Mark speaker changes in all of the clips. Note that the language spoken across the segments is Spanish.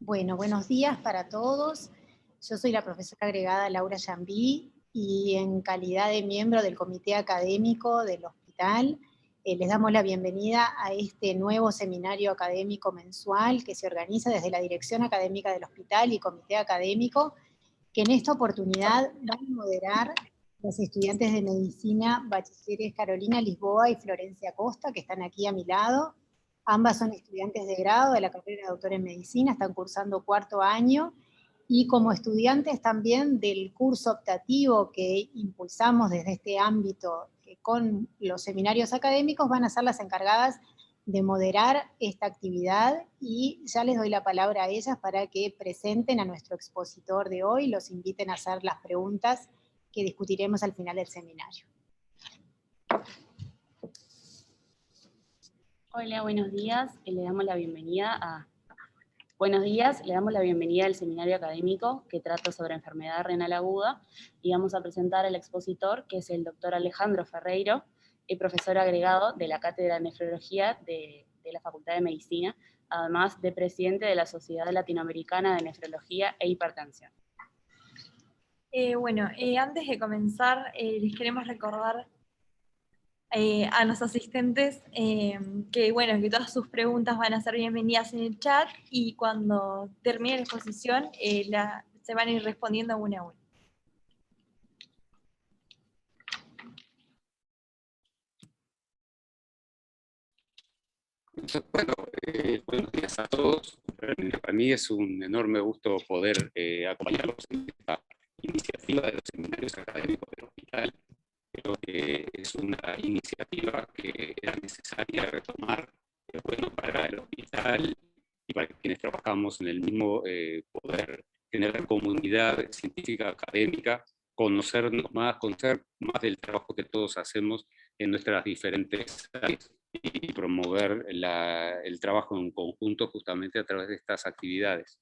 Speaker 1: Bueno, buenos días para todos. Yo soy la profesora agregada Laura Yambí y en calidad de miembro del comité académico del hospital, les damos la bienvenida a este nuevo seminario académico mensual que se organiza desde la Dirección Académica del Hospital y Comité Académico, que en esta oportunidad van a moderar los estudiantes de medicina, bachilleres Carolina Lisboa y Florencia Costa, que están aquí a mi lado. Ambas son estudiantes de grado de la carrera de doctor en medicina, están cursando cuarto año, y como estudiantes también del curso optativo que impulsamos desde este ámbito con los seminarios académicos, van a ser las encargadas de moderar esta actividad, y ya les doy la palabra a ellas para que presenten a nuestro expositor de hoy, los inviten a hacer las preguntas que discutiremos al final del seminario.
Speaker 2: Hola, buenos días. Le damos la bienvenida al seminario académico que trata sobre enfermedad renal aguda, y vamos a presentar al expositor, que es el doctor Alejandro Ferreiro, profesor agregado de la Cátedra de Nefrología de la Facultad de Medicina, además de presidente de la Sociedad Latinoamericana de Nefrología e Hipertensión.
Speaker 3: Antes de comenzar, les queremos recordar a los asistentes que todas sus preguntas van a ser bienvenidas en el chat, y cuando termine la exposición se van a ir respondiendo una a una.
Speaker 4: Bueno, buenos días a todos. Para mí es un enorme gusto poder acompañarlos en esta iniciativa de los seminarios académicos del hospital. Creo que es una iniciativa que era necesaria retomar, para el hospital y para quienes trabajamos en el mismo, poder generar comunidad científica académica, conocer más del trabajo que todos hacemos en nuestras diferentes áreas, y promover el trabajo en conjunto justamente a través de estas actividades.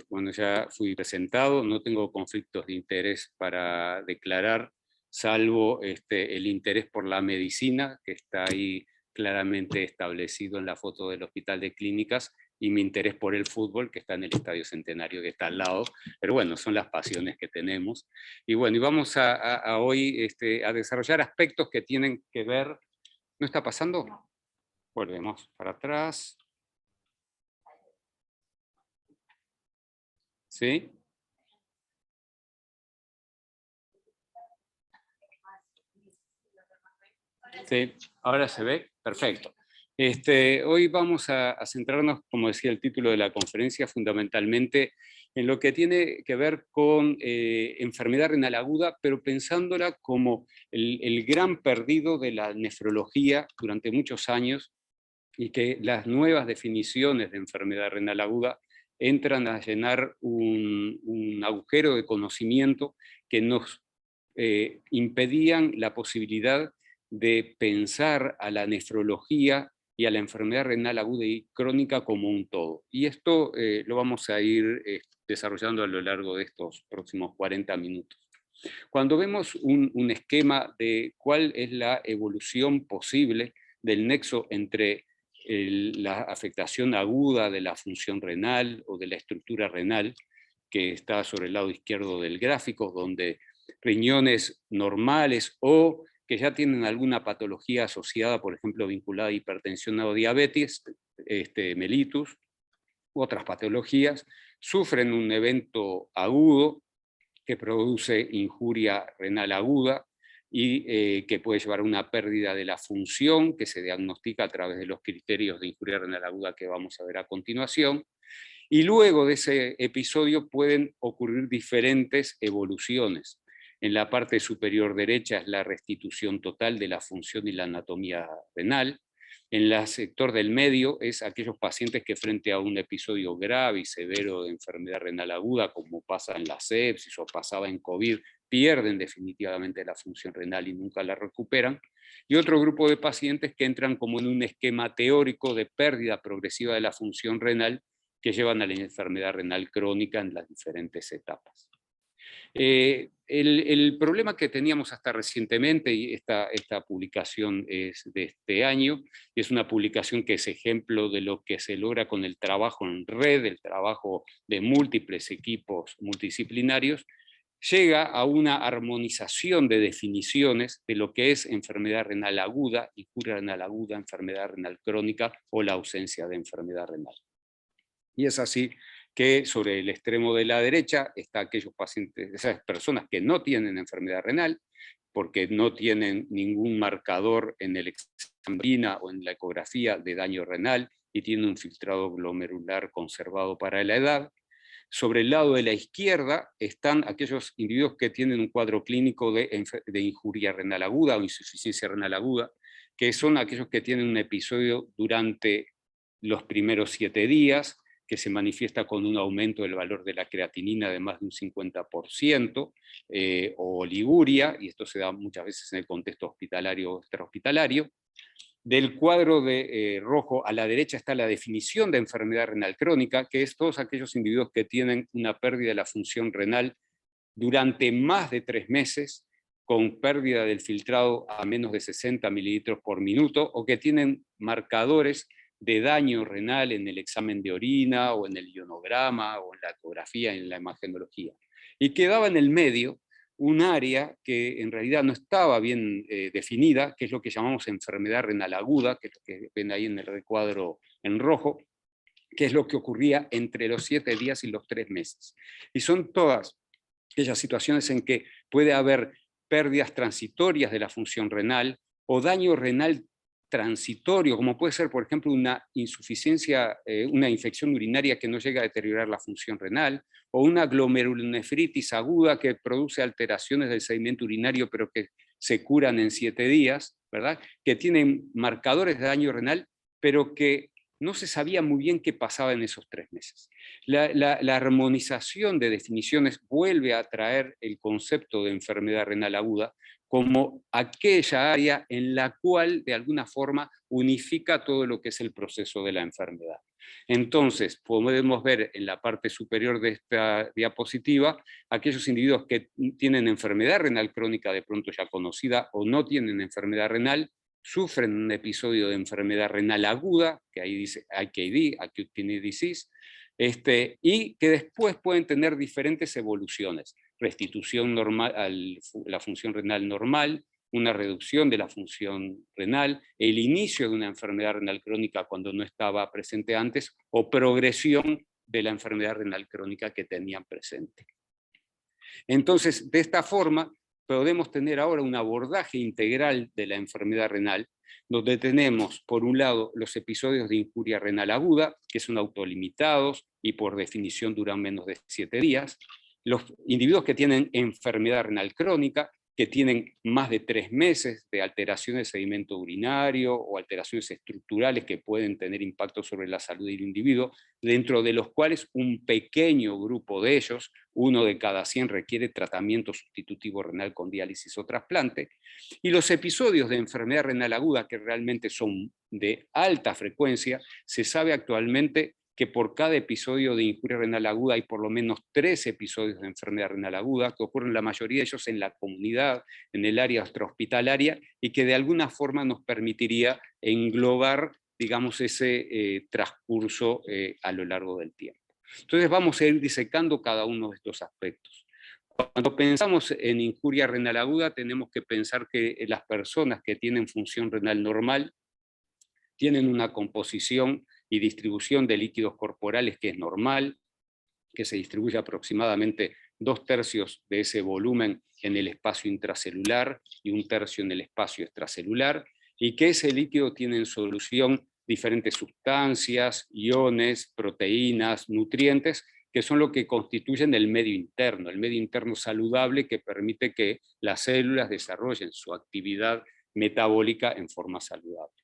Speaker 4: Bueno, ya fui presentado, no tengo conflictos de interés para declarar, salvo el interés por la medicina, que está ahí claramente establecido en la foto del Hospital de Clínicas, y mi interés por el fútbol, que está en el Estadio Centenario, que está al lado. Pero bueno, son las pasiones que tenemos. Y bueno, y vamos hoy a desarrollar aspectos que tienen que ver... ¿No está pasando? Volvemos para atrás. ¿Sí? Sí, ahora se ve, perfecto. Hoy vamos a centrarnos, como decía el título de la conferencia, fundamentalmente en lo que tiene que ver con enfermedad renal aguda, pero pensándola como el gran perdido de la nefrología durante muchos años, y que las nuevas definiciones de enfermedad renal aguda entran a llenar un agujero de conocimiento que nos impedían la posibilidad de pensar a la nefrología y a la enfermedad renal aguda y crónica como un todo. Y esto lo vamos a ir desarrollando a lo largo de estos próximos 40 minutos. Cuando vemos un esquema de cuál es la evolución posible del nexo entre la afectación aguda de la función renal o de la estructura renal, que está sobre el lado izquierdo del gráfico, donde riñones normales o que ya tienen alguna patología asociada, por ejemplo, vinculada a hipertensión o diabetes, mellitus, u otras patologías, sufren un evento agudo que produce injuria renal aguda y que puede llevar a una pérdida de la función, que se diagnostica a través de los criterios de injuria renal aguda que vamos a ver a continuación. Y luego de ese episodio pueden ocurrir diferentes evoluciones. En la parte superior derecha es la restitución total de la función y la anatomía renal. En el sector del medio es aquellos pacientes que frente a un episodio grave y severo de enfermedad renal aguda, como pasa en la sepsis o pasaba en COVID, pierden definitivamente la función renal y nunca la recuperan. Y otro grupo de pacientes que entran como en un esquema teórico de pérdida progresiva de la función renal, que llevan a la enfermedad renal crónica en las diferentes etapas. El problema que teníamos hasta recientemente, y esta publicación es de este año, y es una publicación que es ejemplo de lo que se logra con el trabajo en red, el trabajo de múltiples equipos multidisciplinarios, llega a una armonización de definiciones de lo que es enfermedad renal aguda, injuria renal aguda, enfermedad renal crónica o la ausencia de enfermedad renal. Y es así que sobre el extremo de la derecha están aquellos pacientes, esas personas que no tienen enfermedad renal, porque no tienen ningún marcador en el examen o en la ecografía de daño renal y tienen un filtrado glomerular conservado para la edad. Sobre el lado de la izquierda están aquellos individuos que tienen un cuadro clínico de injuria renal aguda o insuficiencia renal aguda, que son aquellos que tienen un episodio durante los primeros 7 días, que se manifiesta con un aumento del valor de la creatinina de más de un 50%, o oliguria, y esto se da muchas veces en el contexto hospitalario o extrahospitalario. Del cuadro de rojo a la derecha está la definición de enfermedad renal crónica, que es todos aquellos individuos que tienen una pérdida de la función renal durante más de 3 meses, con pérdida del filtrado a menos de 60 mililitros por minuto, o que tienen marcadores de daño renal en el examen de orina, o en el ionograma, o en la ecografía, en la imagenología. Y quedaba en el medio un área que en realidad no estaba bien definida, que es lo que llamamos enfermedad renal aguda, que es lo que ven ahí en el recuadro en rojo, que es lo que ocurría entre los 7 días y los 3 meses. Y son todas aquellas situaciones en que puede haber pérdidas transitorias de la función renal o daño renal transitorio, como puede ser, por ejemplo, una insuficiencia, una infección urinaria que no llega a deteriorar la función renal, o una glomerulonefritis aguda que produce alteraciones del sedimento urinario, pero que se curan en 7 días, ¿verdad? Que tienen marcadores de daño renal, pero que no se sabía muy bien qué pasaba en esos 3 meses. La armonización de definiciones vuelve a traer el concepto de enfermedad renal aguda como aquella área en la cual de alguna forma unifica todo lo que es el proceso de la enfermedad. Entonces, podemos ver en la parte superior de esta diapositiva aquellos individuos que tienen enfermedad renal crónica de pronto ya conocida o no tienen enfermedad renal, sufren un episodio de enfermedad renal aguda, que ahí dice AKD, Acute Kidney Disease, y que después pueden tener diferentes evoluciones: restitución normal a la función renal normal, una reducción de la función renal, el inicio de una enfermedad renal crónica cuando no estaba presente antes, o progresión de la enfermedad renal crónica que tenían presente. Entonces, de esta forma, podemos tener ahora un abordaje integral de la enfermedad renal, donde tenemos, por un lado, los episodios de injuria renal aguda, que son autolimitados y por definición duran menos de 7 días, los individuos que tienen enfermedad renal crónica, que tienen más de 3 meses de alteraciones de sedimento urinario o alteraciones estructurales que pueden tener impacto sobre la salud del individuo, dentro de los cuales un pequeño grupo de ellos, 1 de cada 100, requiere tratamiento sustitutivo renal con diálisis o trasplante, y los episodios de enfermedad renal aguda, que realmente son de alta frecuencia. Se sabe actualmente que por cada episodio de injuria renal aguda hay por lo menos 3 episodios de enfermedad renal aguda, que ocurren la mayoría de ellos en la comunidad, en el área extrahospitalaria, y que de alguna forma nos permitiría englobar, digamos, ese transcurso a lo largo del tiempo. Entonces vamos a ir disecando cada uno de estos aspectos. Cuando pensamos en injuria renal aguda, tenemos que pensar que las personas que tienen función renal normal tienen una composición y distribución de líquidos corporales que es normal, que se distribuye aproximadamente 2/3 de ese volumen en el espacio intracelular y 1/3 en el espacio extracelular, y que ese líquido tiene en solución diferentes sustancias, iones, proteínas, nutrientes, que son lo que constituyen el medio interno saludable que permite que las células desarrollen su actividad metabólica en forma saludable.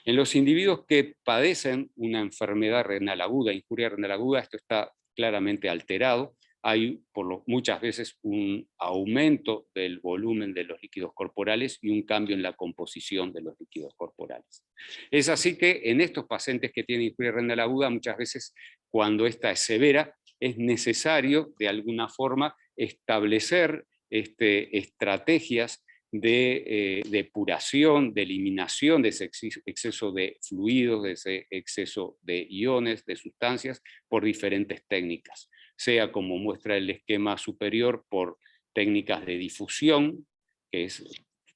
Speaker 4: En los individuos que padecen una enfermedad renal aguda, injuria renal aguda, esto está claramente alterado. Hay muchas veces un aumento del volumen de los líquidos corporales y un cambio en la composición de los líquidos corporales. Es así que en estos pacientes que tienen injuria renal aguda, muchas veces cuando esta es severa, es necesario de alguna forma establecer estrategias de depuración, de eliminación de ese exceso de fluidos, de ese exceso de iones, de sustancias, por diferentes técnicas, sea como muestra el esquema superior, por técnicas de difusión, que es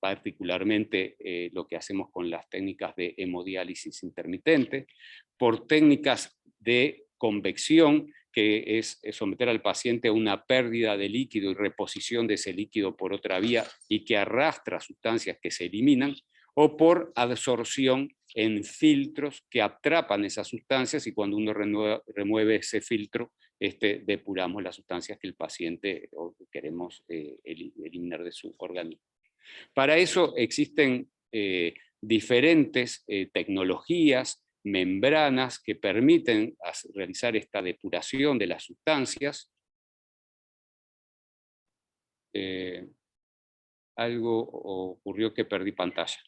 Speaker 4: particularmente lo que hacemos con las técnicas de hemodiálisis intermitente, por técnicas de convección, que es someter al paciente a una pérdida de líquido y reposición de ese líquido por otra vía y que arrastra sustancias que se eliminan, o por absorción en filtros que atrapan esas sustancias y cuando uno remueve ese filtro, depuramos las sustancias que el paciente queremos eliminar de su organismo. Para eso existen diferentes tecnologías, membranas que permiten realizar esta depuración de las sustancias. Algo ocurrió que perdí pantalla.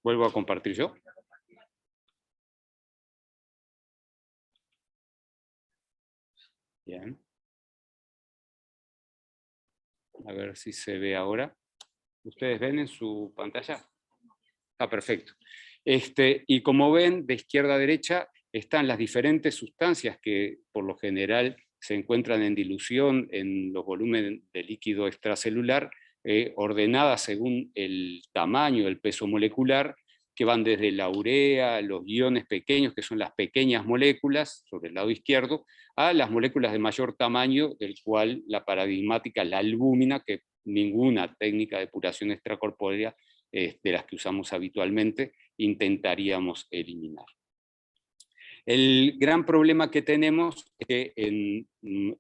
Speaker 4: ¿Vuelvo a compartir yo? Bien. A ver si se ve ahora. ¿Ustedes ven en su pantalla? Ah, perfecto. Y como ven, de izquierda a derecha están las diferentes sustancias que por lo general se encuentran en dilución en los volúmenes de líquido extracelular, ordenadas según el tamaño, el peso molecular, que van desde la urea, los iones pequeños, que son las pequeñas moléculas, sobre el lado izquierdo, a las moléculas de mayor tamaño, del cual la paradigmática, la albúmina, que ninguna técnica de depuración extracorpórea de las que usamos habitualmente, intentaríamos eliminar. El gran problema que tenemos es que en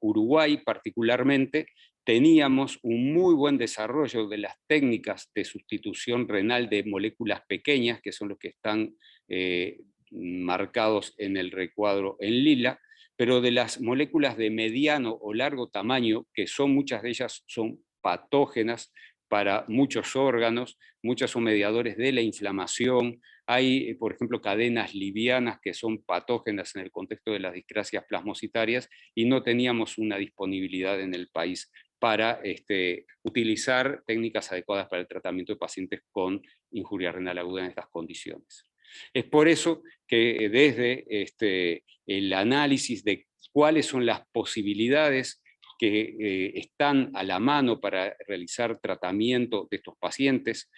Speaker 4: Uruguay particularmente teníamos un muy buen desarrollo de las técnicas de sustitución renal de moléculas pequeñas, que son los que están marcados en el recuadro en lila, pero de las moléculas de mediano o largo tamaño, que son muchas de ellas son patógenas para muchos órganos, muchas son mediadores de la inflamación. Hay, por ejemplo, cadenas livianas que son patógenas en el contexto de las discrasias plasmocitarias y no teníamos una disponibilidad en el país para utilizar técnicas adecuadas para el tratamiento de pacientes con injuria renal aguda en estas condiciones. Es por eso que desde el análisis de cuáles son las posibilidades que están a la mano para realizar tratamiento de estos pacientes,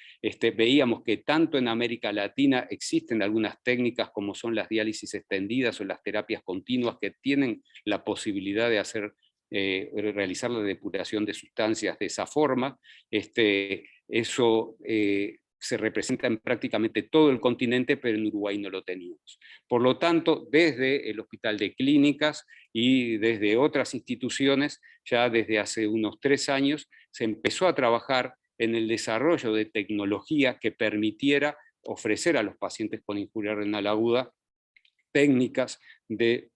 Speaker 4: veíamos que tanto en América Latina existen algunas técnicas como son las diálisis extendidas o las terapias continuas que tienen la posibilidad de realizar la depuración de sustancias de esa forma. Eso se representa en prácticamente todo el continente, pero en Uruguay no lo teníamos. Por lo tanto, desde el Hospital de Clínicas y desde otras instituciones, ya desde hace unos 3 años, se empezó a trabajar en el desarrollo de tecnología que permitiera ofrecer a los pacientes con injuria renal aguda técnicas de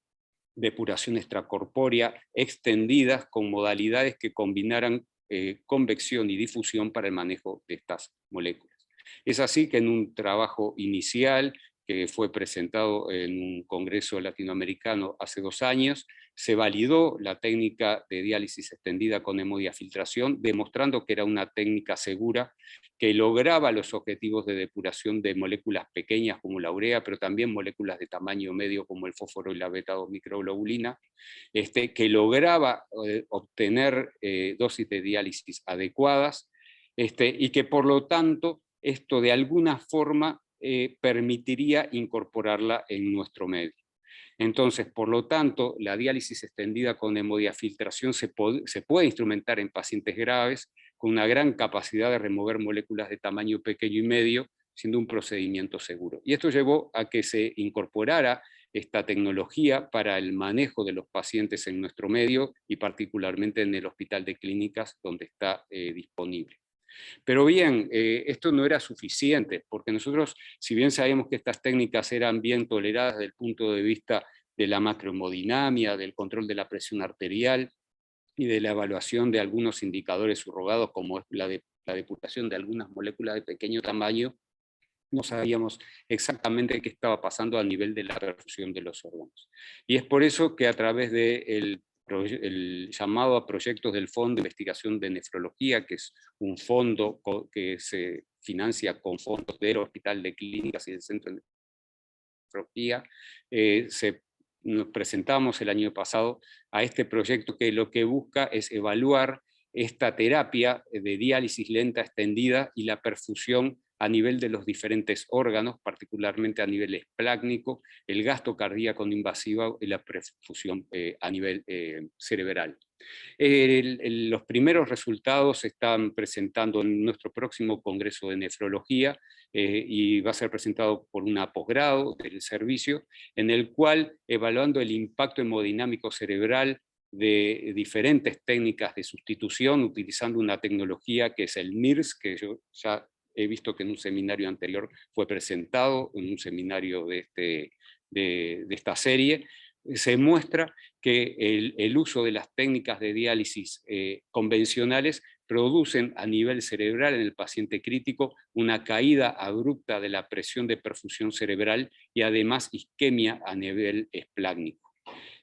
Speaker 4: depuración extracorpórea extendidas con modalidades que combinaran convección y difusión para el manejo de estas moléculas. Es así que en un trabajo inicial que fue presentado en un congreso latinoamericano hace 2 años, se validó la técnica de diálisis extendida con hemodiafiltración, demostrando que era una técnica segura, que lograba los objetivos de depuración de moléculas pequeñas como la urea, pero también moléculas de tamaño medio como el fósforo y la beta-2 microglobulina, que lograba obtener dosis de diálisis adecuadas, y que por lo tanto esto de alguna forma permitiría incorporarla en nuestro medio. Entonces, por lo tanto, la diálisis extendida con hemodiafiltración se puede instrumentar en pacientes graves con una gran capacidad de remover moléculas de tamaño pequeño y medio, siendo un procedimiento seguro. Y esto llevó a que se incorporara esta tecnología para el manejo de los pacientes en nuestro medio y particularmente en el Hospital de Clínicas donde está disponible. Pero bien, esto no era suficiente, porque nosotros, si bien sabíamos que estas técnicas eran bien toleradas desde el punto de vista de la macrohemodinamia, del control de la presión arterial y de la evaluación de algunos indicadores subrogados como es la la depuración de algunas moléculas de pequeño tamaño, no sabíamos exactamente qué estaba pasando a nivel de la perfusión de los órganos. Y es por eso que a través del llamado a proyectos del Fondo de Investigación de Nefrología, que es un fondo que se financia con fondos del Hospital de Clínicas y del Centro de Nefrología, nos presentamos el año pasado a este proyecto que lo que busca es evaluar esta terapia de diálisis lenta extendida y la perfusión a nivel de los diferentes órganos, particularmente a nivel esplácnico, el gasto cardíaco no invasivo y la perfusión a nivel cerebral. Los primeros resultados se están presentando en nuestro próximo Congreso de Nefrología y va a ser presentado por una posgrado del servicio, en el cual, evaluando el impacto hemodinámico cerebral de diferentes técnicas de sustitución, utilizando una tecnología que es el MIRS, que yo ya he visto que en un seminario anterior fue presentado, en un seminario de esta serie, se muestra que el uso de las técnicas de diálisis convencionales producen a nivel cerebral en el paciente crítico una caída abrupta de la presión de perfusión cerebral y además isquemia a nivel esplácnico.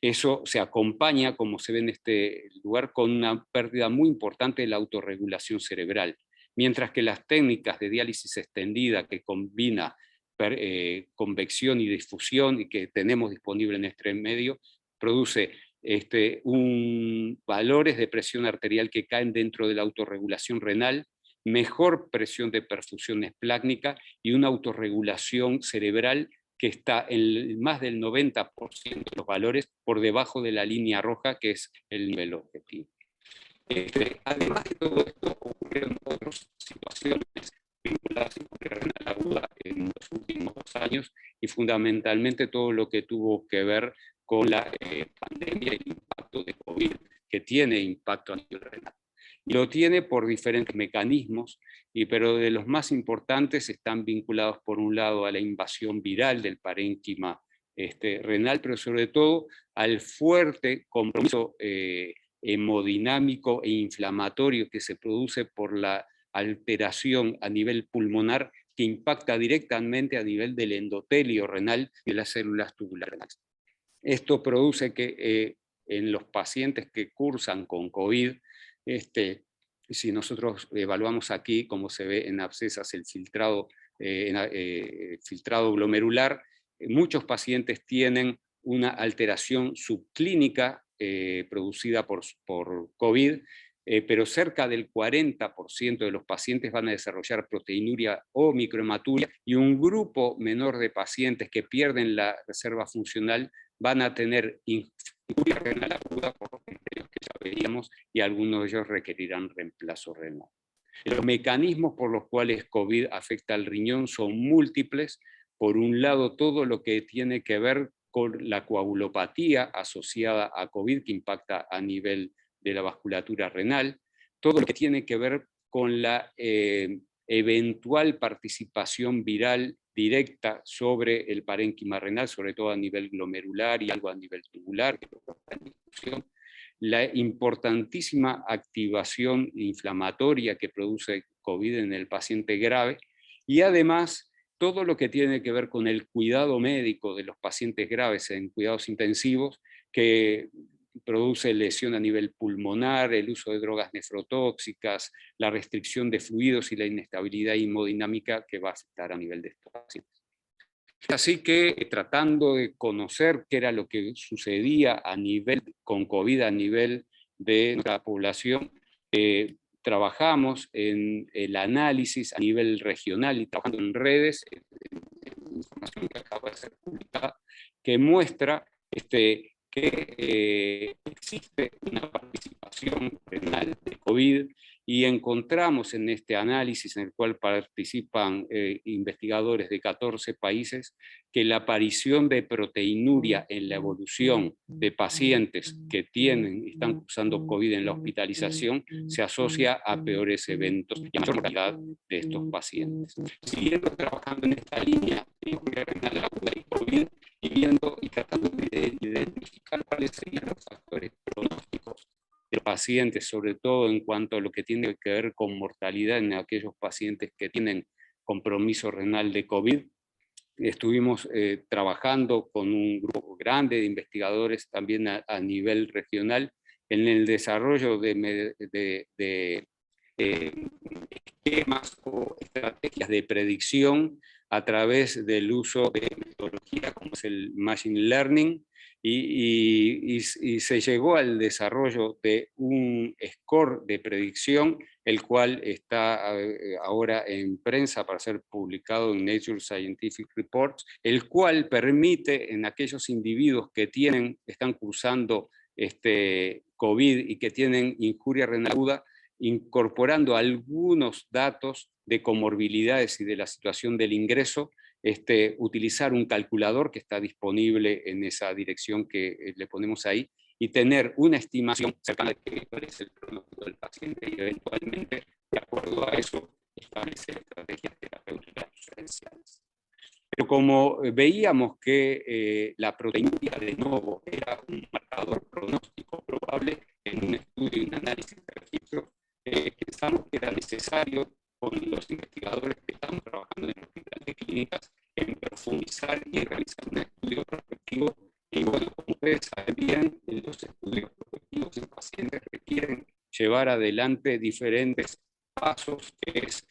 Speaker 4: Eso se acompaña, como se ve en este lugar, con una pérdida muy importante de la autorregulación cerebral, mientras que las técnicas de diálisis extendida que combina convección y difusión y que tenemos disponible en este medio, produce valores de presión arterial que caen dentro de la autorregulación renal, mejor presión de perfusión esplácnica y una autorregulación cerebral que está en más del 90% de los valores por debajo de la línea roja, que es el nivel objetivo. Además de todo esto, ocurrieron otras situaciones vinculadas a la renal aguda en los últimos 2 años y fundamentalmente todo lo que tuvo que ver con la pandemia y el impacto de COVID, que tiene impacto a nivel renal. Y lo tiene por diferentes mecanismos, pero de los más importantes están vinculados por un lado a la invasión viral del parénquima renal, pero sobre todo al fuerte compromiso hemodinámico e inflamatorio que se produce por la alteración a nivel pulmonar que impacta directamente a nivel del endotelio renal y de las células tubulares. Esto produce que en los pacientes que cursan con COVID, si nosotros evaluamos aquí, como se ve en abscesas, el filtrado glomerular, muchos pacientes tienen una alteración subclínica producida por COVID, pero cerca del 40% de los pacientes van a desarrollar proteinuria o microhematuria y un grupo menor de pacientes que pierden la reserva funcional van a tener insuficiencia renal aguda por los criterios que ya veíamos y algunos de ellos requerirán reemplazo renal. Los mecanismos por los cuales COVID afecta al riñón son múltiples. Por un lado, todo lo que tiene que ver con la coagulopatía asociada a COVID que impacta a nivel de la vasculatura renal, todo lo que tiene que ver con la eventual participación viral directa sobre el parénquima renal, sobre todo a nivel glomerular y algo a nivel tubular, que está en discusión, la importantísima activación inflamatoria que produce COVID en el paciente grave, y además todo lo que tiene que ver con el cuidado médico de los pacientes graves en cuidados intensivos, que produce lesión a nivel pulmonar, el uso de drogas nefrotóxicas, la restricción de fluidos y la inestabilidad hemodinámica que va a afectar a nivel de estos pacientes. Así que tratando de conocer qué era lo que sucedía con COVID a nivel de nuestra población, trabajamos en el análisis a nivel regional y trabajando en redes, en información que acaba de ser publicada, que muestra que existe una participación renal de COVID y encontramos en este análisis en el cual participan investigadores de 14 países que la aparición de proteinuria en la evolución de pacientes que están cursando COVID en la hospitalización se asocia a peores eventos y a mayor mortalidad de estos pacientes. Siguiendo trabajando en esta línea de injuria renal aguda y COVID, y viendo y tratando de identificar cuáles serían los factores pronósticos de pacientes, sobre todo en cuanto a lo que tiene que ver con mortalidad en aquellos pacientes que tienen compromiso renal de COVID. Estuvimos trabajando con un grupo grande de investigadores también a nivel regional en el desarrollo de esquemas o estrategias de predicción a través del uso de metodología como es el Machine Learning, y se llegó al desarrollo de un score de predicción, el cual está ahora en prensa para ser publicado en Nature Scientific Reports, el cual permite en aquellos individuos que están cursando COVID y que tienen injuria renal aguda, incorporando algunos datos de comorbilidades y de la situación del ingreso, utilizar un calculador que está disponible en esa dirección que le ponemos ahí, y tener una estimación cercana de cuál es el pronóstico del paciente, y eventualmente, de acuerdo a eso, establecer estrategias terapéuticas diferenciales. Pero como veíamos que la proteinuria de nuevo era un marcador pronóstico probable en un estudio y un análisis de registros, pensamos que era necesario, con los investigadores que estamos trabajando en el Hospital de Clínicas, en profundizar y realizar un estudio prospectivo. Y bueno, como ustedes saben bien, los estudios prospectivos en pacientes requieren llevar adelante diferentes pasos, que es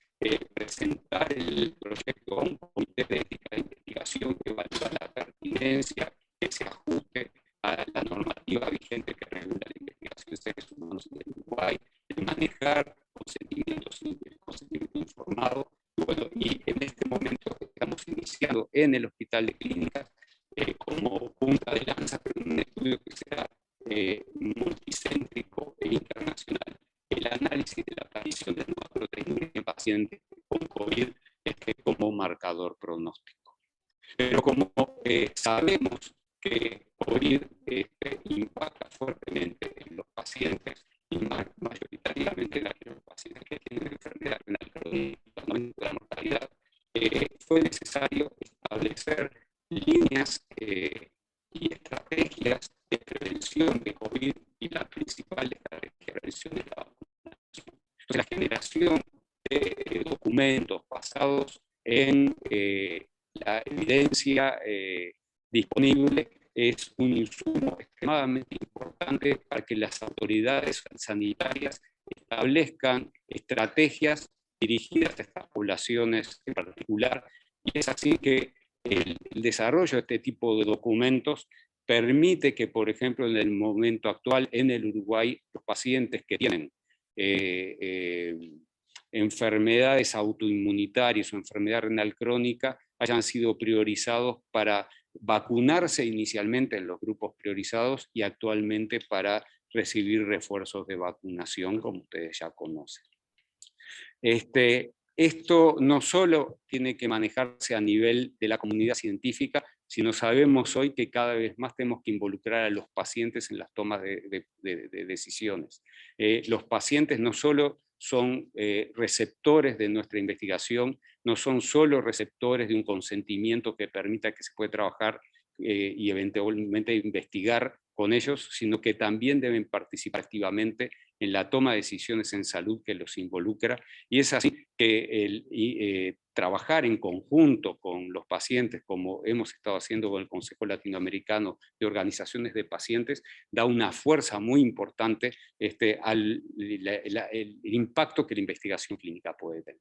Speaker 4: presentar el proyecto a un comité de ética de investigación que evalúa la pertinencia, que se ajuste a la normativa vigente que regula la investigación de seres humanos en el Uruguay, de manejar consentimiento informado. Bueno, y en este momento estamos iniciando en el Hospital de Clínicas como punta de lanza, pero un estudio que será multicéntrico e internacional, el análisis de la aparición de nuevas proteínas en pacientes con COVID como marcador pronóstico. Pero como sabemos que COVID impacta fuertemente en los pacientes, y mayoritariamente en aquellos pacientes que tienen enfermedad renal crónica, aumento de la mortalidad, fue necesario establecer líneas y estrategias de prevención de COVID, y la principal estrategia de prevención es la vacunación. Entonces, la generación de documentos basados en la evidencia disponible es un insumo extremadamente importante para que las autoridades sanitarias establezcan estrategias dirigidas a estas poblaciones en particular, y es así que el desarrollo de este tipo de documentos permite que, por ejemplo, en el momento actual en el Uruguay, los pacientes que tienen enfermedades autoinmunitarias o enfermedad renal crónica hayan sido priorizados para vacunarse inicialmente en los grupos priorizados, y actualmente para recibir refuerzos de vacunación, como ustedes ya conocen. Esto no solo tiene que manejarse a nivel de la comunidad científica, sino sabemos hoy que cada vez más tenemos que involucrar a los pacientes en las tomas de decisiones. Los pacientes no solo son receptores de nuestra investigación, no son solo receptores de un consentimiento que permita que se pueda trabajar y eventualmente investigar con ellos, sino que también deben participar activamente en la toma de decisiones en salud que los involucra, y es así que trabajar en conjunto con los pacientes, como hemos estado haciendo con el Consejo Latinoamericano de Organizaciones de Pacientes, da una fuerza muy importante al el impacto que la investigación clínica puede tener.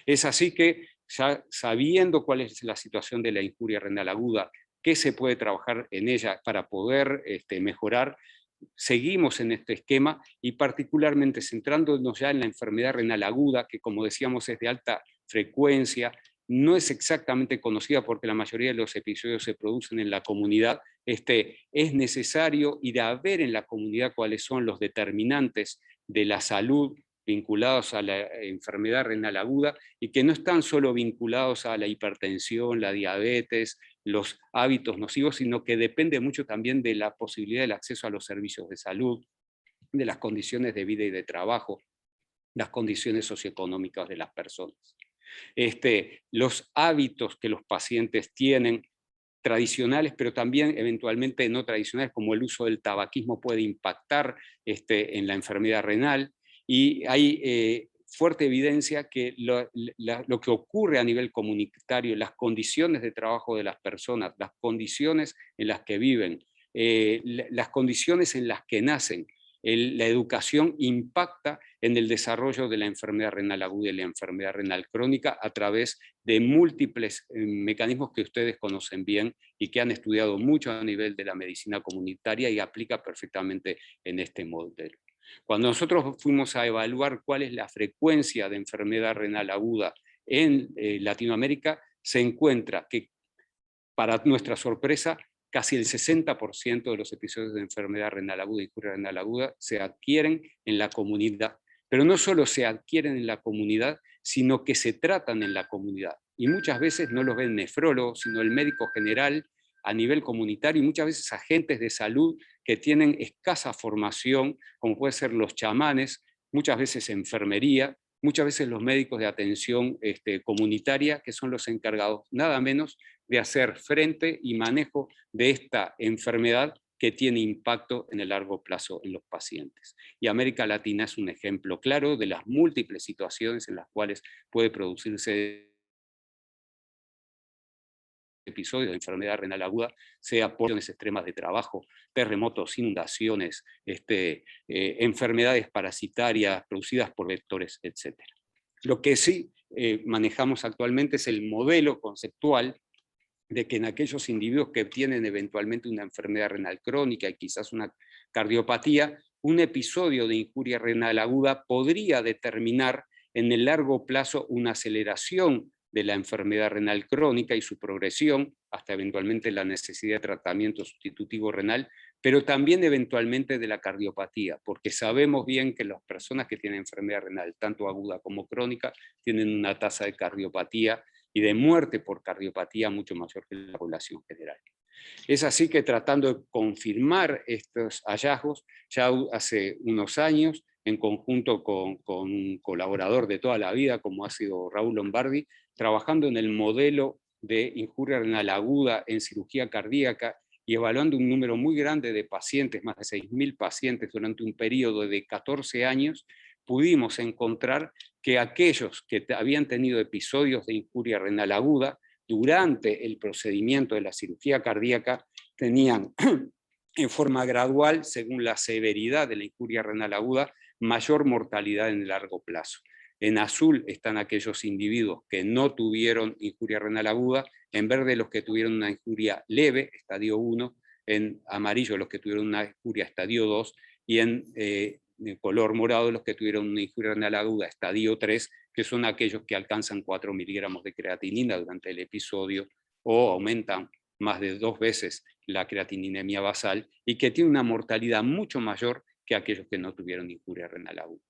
Speaker 4: Es así que, ya sabiendo cuál es la situación de la injuria renal aguda, qué se puede trabajar en ella para poder mejorar, seguimos en este esquema, y particularmente centrándonos ya en la enfermedad renal aguda, que como decíamos es de alta frecuencia, no es exactamente conocida porque la mayoría de los episodios se producen en la comunidad. Es necesario ir a ver en la comunidad cuáles son los determinantes de la salud vinculados a la enfermedad renal aguda, y que no están solo vinculados a la hipertensión, la diabetes, los hábitos nocivos, sino que depende mucho también de la posibilidad del acceso a los servicios de salud, de las condiciones de vida y de trabajo, las condiciones socioeconómicas de las personas. Los hábitos que los pacientes tienen tradicionales, pero también eventualmente no tradicionales, como el uso del tabaquismo puede impactar en la enfermedad renal, y hay fuerte evidencia que lo que ocurre a nivel comunitario, las condiciones de trabajo de las personas, las condiciones en las que viven, las condiciones en las que nacen, la educación impacta en el desarrollo de la enfermedad renal aguda y la enfermedad renal crónica a través de múltiples mecanismos que ustedes conocen bien y que han estudiado mucho a nivel de la medicina comunitaria y aplica perfectamente en este modelo. Cuando nosotros fuimos a evaluar cuál es la frecuencia de enfermedad renal aguda en Latinoamérica, se encuentra que, para nuestra sorpresa, casi el 60% de los episodios de enfermedad renal aguda y injuria renal aguda se adquieren en la comunidad. Pero no solo se adquieren en la comunidad, sino que se tratan en la comunidad. Y muchas veces no los ven nefrólogos, sino el médico general a nivel comunitario, y muchas veces agentes de salud que tienen escasa formación, como pueden ser los chamanes, muchas veces enfermería, muchas veces los médicos de atención comunitaria, que son los encargados nada menos de hacer frente y manejo de esta enfermedad que tiene impacto en el largo plazo en los pacientes. Y América Latina es un ejemplo claro de las múltiples situaciones en las cuales puede producirse episodios de enfermedad renal aguda, sea por condiciones extremas de trabajo, terremotos, inundaciones, enfermedades parasitarias producidas por vectores, etc. Lo que sí manejamos actualmente es el modelo conceptual de que en aquellos individuos que tienen eventualmente una enfermedad renal crónica y quizás una cardiopatía, un episodio de injuria renal aguda podría determinar en el largo plazo una aceleración de la enfermedad renal crónica y su progresión, hasta eventualmente la necesidad de tratamiento sustitutivo renal, pero también eventualmente de la cardiopatía, porque sabemos bien que las personas que tienen enfermedad renal, tanto aguda como crónica, tienen una tasa de cardiopatía y de muerte por cardiopatía mucho mayor que la población general. Es así que, tratando de confirmar estos hallazgos, ya hace unos años, en conjunto con un colaborador de toda la vida, como ha sido Raúl Lombardi, trabajando en el modelo de injuria renal aguda en cirugía cardíaca y evaluando un número muy grande de pacientes, más de 6.000 pacientes durante un periodo de 14 años, pudimos encontrar que aquellos que habían tenido episodios de injuria renal aguda durante el procedimiento de la cirugía cardíaca tenían en forma gradual, según la severidad de la injuria renal aguda, mayor mortalidad en el largo plazo. En azul están aquellos individuos que no tuvieron injuria renal aguda, en verde los que tuvieron una injuria leve, estadio 1, en amarillo los que tuvieron una injuria estadio 2, y en color morado los que tuvieron una injuria renal aguda estadio 3, que son aquellos que alcanzan 4 miligramos de creatinina durante el episodio o aumentan más de 2 veces la creatininemia basal y que tiene una mortalidad mucho mayor que aquellos que no tuvieron injuria renal aguda.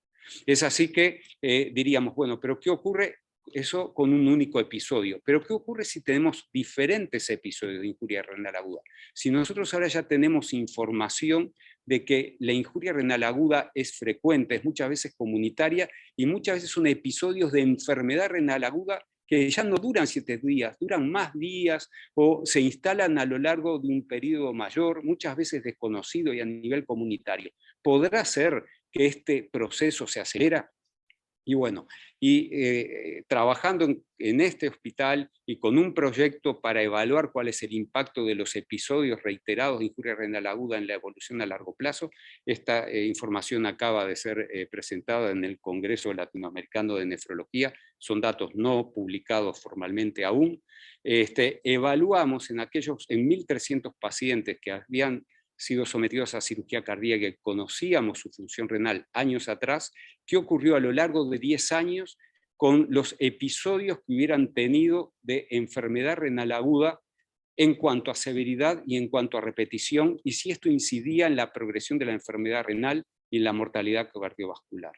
Speaker 4: Es así que diríamos, bueno, pero ¿qué ocurre? Eso con un único episodio. Pero ¿qué ocurre si tenemos diferentes episodios de injuria renal aguda? Si nosotros ahora ya tenemos información de que la injuria renal aguda es frecuente, es muchas veces comunitaria y muchas veces son episodios de enfermedad renal aguda que ya no duran 7 días, duran más días o se instalan a lo largo de un periodo mayor, muchas veces desconocido y a nivel comunitario. ¿Podrá ser que este proceso se acelera? Y bueno, trabajando en este hospital y con un proyecto para evaluar cuál es el impacto de los episodios reiterados de injuria renal aguda en la evolución a largo plazo, esta información acaba de ser presentada en el Congreso Latinoamericano de Nefrología, son datos no publicados formalmente aún. Evaluamos en 1.300 pacientes que habían sido sometidos a cirugía cardíaca y conocíamos su función renal años atrás, qué ocurrió a lo largo de 10 años con los episodios que hubieran tenido de enfermedad renal aguda en cuanto a severidad y en cuanto a repetición, y si esto incidía en la progresión de la enfermedad renal y en la mortalidad cardiovascular.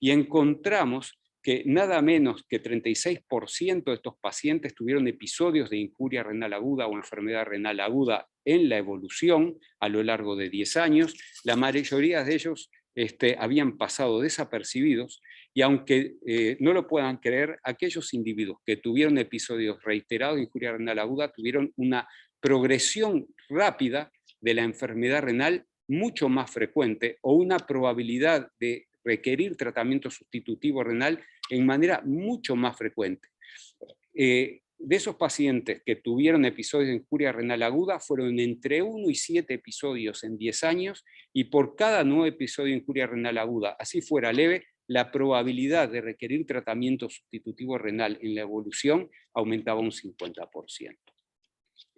Speaker 4: Y encontramos que nada menos que 36% de estos pacientes tuvieron episodios de injuria renal aguda o enfermedad renal aguda en la evolución a lo largo de 10 años. La mayoría de ellos habían pasado desapercibidos, y aunque no lo puedan creer, aquellos individuos que tuvieron episodios reiterados de injuria renal aguda tuvieron una progresión rápida de la enfermedad renal mucho más frecuente o una probabilidad de requerir tratamiento sustitutivo renal en manera mucho más frecuente. De esos pacientes que tuvieron episodios de injuria renal aguda, fueron entre 1 y 7 episodios en 10 años, y por cada nuevo episodio de injuria renal aguda, así fuera leve, la probabilidad de requerir tratamiento sustitutivo renal en la evolución aumentaba un 50%.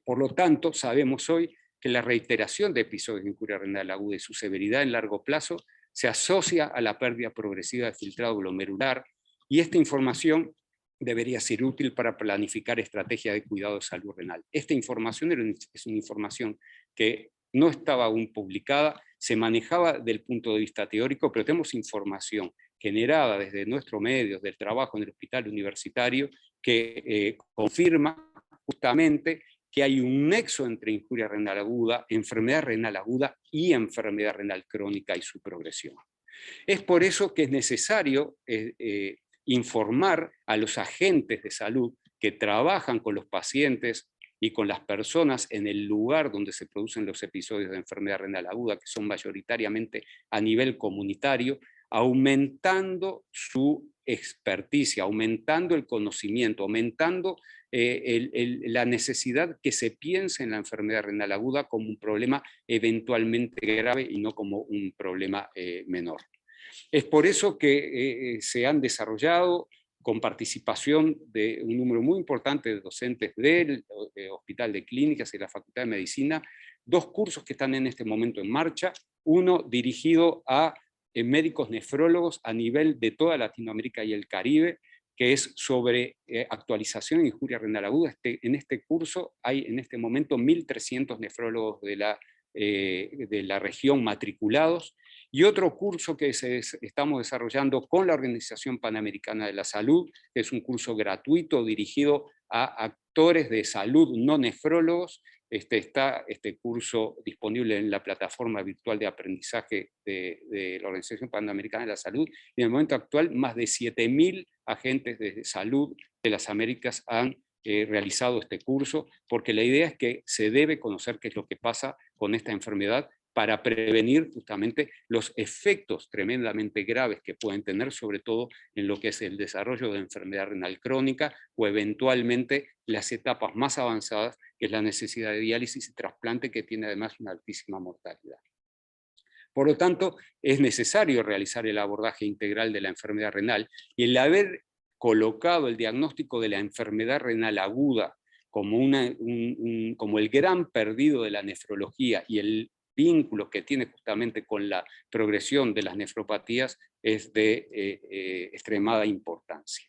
Speaker 4: Por lo tanto, sabemos hoy que la reiteración de episodios de injuria renal aguda y su severidad en largo plazo se asocia a la pérdida progresiva de filtrado glomerular, y esta información debería ser útil para planificar estrategias de cuidado de salud renal. Esta información es una información que no estaba aún publicada, se manejaba desde el punto de vista teórico, pero tenemos información generada desde nuestros medios, del trabajo en el hospital universitario, que confirma justamente que hay un nexo entre injuria renal aguda, enfermedad renal aguda y enfermedad renal crónica y su progresión. Es por eso que es necesario informar a los agentes de salud que trabajan con los pacientes y con las personas en el lugar donde se producen los episodios de enfermedad renal aguda, que son mayoritariamente a nivel comunitario, aumentando su experticia, aumentando el conocimiento, aumentando la necesidad que se piense en la enfermedad renal aguda como un problema eventualmente grave y no como un problema menor. Es por eso que se han desarrollado, con participación de un número muy importante de docentes del Hospital de Clínicas y de la Facultad de Medicina, 2 cursos que están en este momento en marcha, uno dirigido a médicos nefrólogos a nivel de toda Latinoamérica y el Caribe, que es sobre actualización en injuria renal aguda. En este curso hay en este momento 1.300 nefrólogos de la región matriculados, y otro curso que estamos desarrollando con la Organización Panamericana de la Salud, que es un curso gratuito dirigido a actores de salud no nefrólogos. Está este curso disponible en la plataforma virtual de aprendizaje de la Organización Panamericana de la Salud, y en el momento actual más de 7.000 agentes de salud de las Américas han realizado este curso, porque la idea es que se debe conocer qué es lo que pasa con esta enfermedad para prevenir justamente los efectos tremendamente graves que pueden tener, sobre todo en lo que es el desarrollo de enfermedad renal crónica o eventualmente las etapas más avanzadas, que es la necesidad de diálisis y trasplante, que tiene además una altísima mortalidad. Por lo tanto, es necesario realizar el abordaje integral de la enfermedad renal, y el haber colocado el diagnóstico de la enfermedad renal aguda como el gran perdido de la nefrología y el vínculo que tiene justamente con la progresión de las nefropatías es de extremada importancia.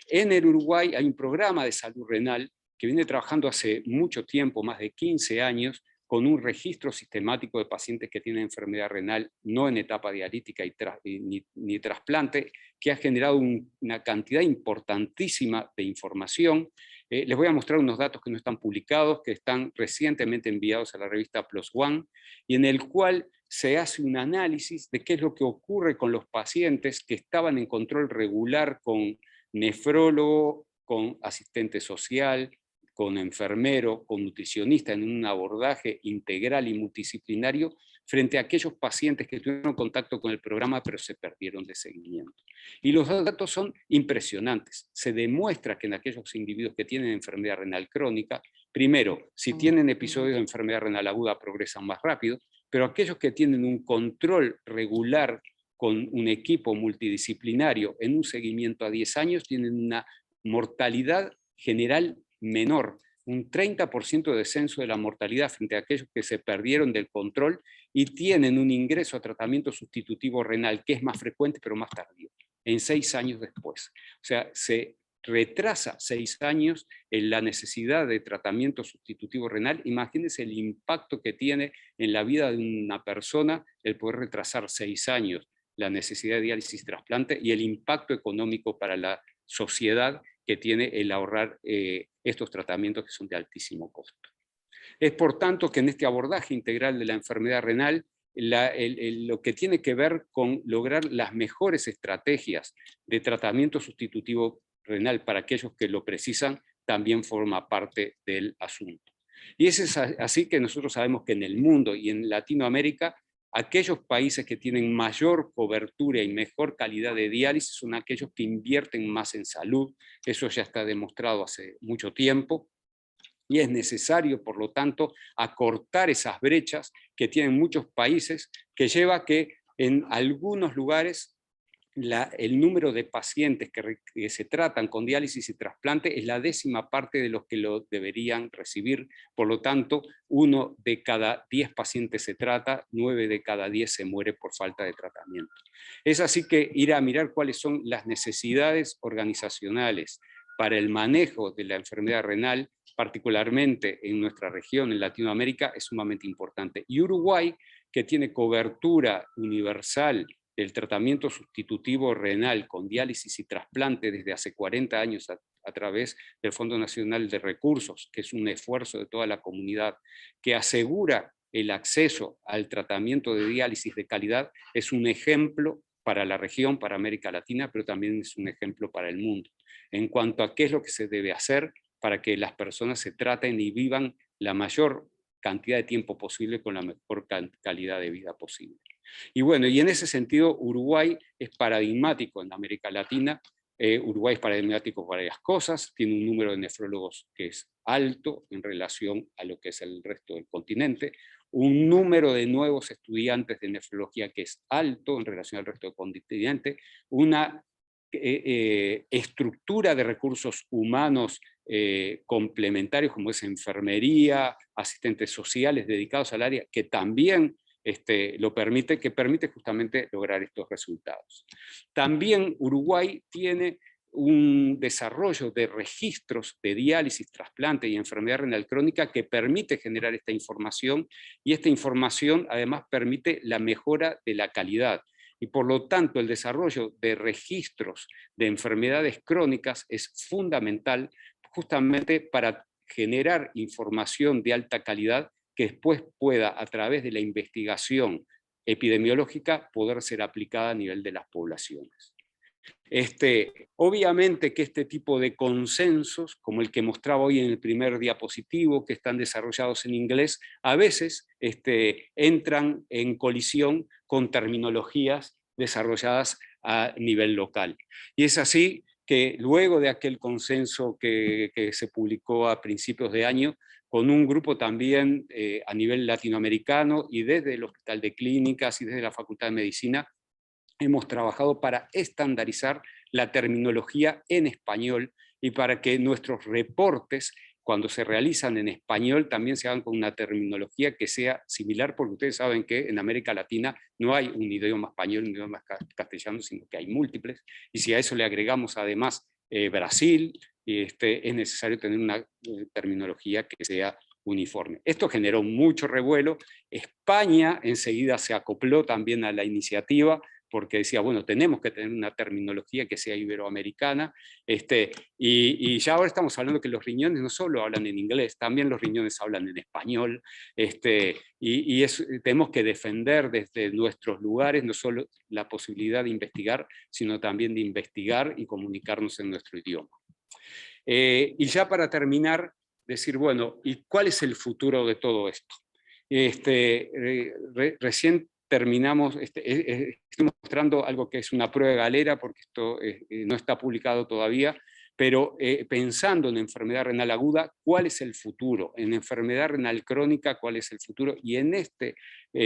Speaker 4: En el Uruguay hay un programa de salud renal que viene trabajando hace mucho tiempo, más de 15 años, con un registro sistemático de pacientes que tienen enfermedad renal no en etapa dialítica ni trasplante, que ha generado una cantidad importantísima de información. Les voy a mostrar unos datos que no están publicados, que están recientemente enviados a la revista PLOS ONE, y en el cual se hace un análisis de qué es lo que ocurre con los pacientes que estaban en control regular con nefrólogo, con asistente social, con enfermero, con nutricionista, en un abordaje integral y multidisciplinario, frente a aquellos pacientes que tuvieron contacto con el programa pero se perdieron de seguimiento. Y los datos son impresionantes. Se demuestra que en aquellos individuos que tienen enfermedad renal crónica, primero, si tienen episodios de enfermedad renal aguda progresan más rápido, pero aquellos que tienen un control regular con un equipo multidisciplinario en un seguimiento a 10 años tienen una mortalidad general menor, un 30% de descenso de la mortalidad frente a aquellos que se perdieron del control y tienen un ingreso a tratamiento sustitutivo renal que es más frecuente pero más tardío, en 6 años después. O sea, se retrasa 6 años en la necesidad de tratamiento sustitutivo renal. Imagínense el impacto que tiene en la vida de una persona el poder retrasar 6 años la necesidad de diálisis y trasplante, y el impacto económico para la sociedad que tiene el ahorrar estos tratamientos que son de altísimo costo. Es por tanto que en este abordaje integral de la enfermedad renal, lo que tiene que ver con lograr las mejores estrategias de tratamiento sustitutivo renal para aquellos que lo precisan, también forma parte del asunto. Y es así que nosotros sabemos que en el mundo y en Latinoamérica, aquellos países que tienen mayor cobertura y mejor calidad de diálisis son aquellos que invierten más en salud. Eso ya está demostrado hace mucho tiempo. Y es necesario, por lo tanto, acortar esas brechas que tienen muchos países, que lleva a que en algunos lugares el número de pacientes que se tratan con diálisis y trasplante es la 10ª parte de los que lo deberían recibir. Por lo tanto, 1 de cada 10 pacientes se trata, 9 de cada 10 se muere por falta de tratamiento. Es así que ir a mirar cuáles son las necesidades organizacionales para el manejo de la enfermedad renal, particularmente en nuestra región, en Latinoamérica, es sumamente importante. Y Uruguay, que tiene cobertura universal del tratamiento sustitutivo renal con diálisis y trasplante desde hace 40 años a través del Fondo Nacional de Recursos, que es un esfuerzo de toda la comunidad, que asegura el acceso al tratamiento de diálisis de calidad, es un ejemplo para la región, para América Latina, pero también es un ejemplo para el mundo, en cuanto a qué es lo que se debe hacer para que las personas se traten y vivan la mayor cantidad de tiempo posible con la mejor calidad de vida posible. Y bueno, y en ese sentido Uruguay es paradigmático en América Latina. Uruguay es paradigmático por varias cosas, tiene un número de nefrólogos que es alto en relación a lo que es el resto del continente, un número de nuevos estudiantes de nefrología que es alto en relación al resto del continente, una estructura de recursos humanos complementarios como es enfermería, asistentes sociales dedicados al área, que también permite justamente lograr estos resultados. También Uruguay tiene un desarrollo de registros de diálisis, trasplante y enfermedad renal crónica que permite generar esta información, y esta información además permite la mejora de la calidad. Y por lo tanto el desarrollo de registros de enfermedades crónicas es fundamental justamente para generar información de alta calidad que después pueda, a través de la investigación epidemiológica, poder ser aplicada a nivel de las poblaciones. Obviamente que este tipo de consensos, como el que mostraba hoy en el primer diapositivo, que están desarrollados en inglés, a veces entran en colisión con terminologías desarrolladas a nivel local. Y es así que luego de aquel consenso que se publicó a principios de año, con un grupo también a nivel latinoamericano y desde el Hospital de Clínicas y desde la Facultad de Medicina, hemos trabajado para estandarizar la terminología en español y para que nuestros reportes, cuando se realizan en español, también se hagan con una terminología que sea similar, porque ustedes saben que en América Latina no hay un idioma español, un idioma castellano, sino que hay múltiples, y si a eso le agregamos además Brasil, es necesario tener una terminología que sea uniforme. Esto generó mucho revuelo. España enseguida se acopló también a la iniciativa, porque decía, bueno, tenemos que tener una terminología que sea iberoamericana, y ya ahora estamos hablando que los riñones no solo hablan en inglés, también los riñones hablan en español, tenemos que defender desde nuestros lugares no solo la posibilidad de investigar, sino también de investigar y comunicarnos en nuestro idioma. Y ya para terminar, decir, bueno, ¿y cuál es el futuro de todo esto? Recién terminamos, estoy mostrando algo que es una prueba de galera, porque esto no está publicado todavía, pero pensando en enfermedad renal aguda, ¿cuál es el futuro? En enfermedad renal crónica, ¿cuál es el futuro? Y en este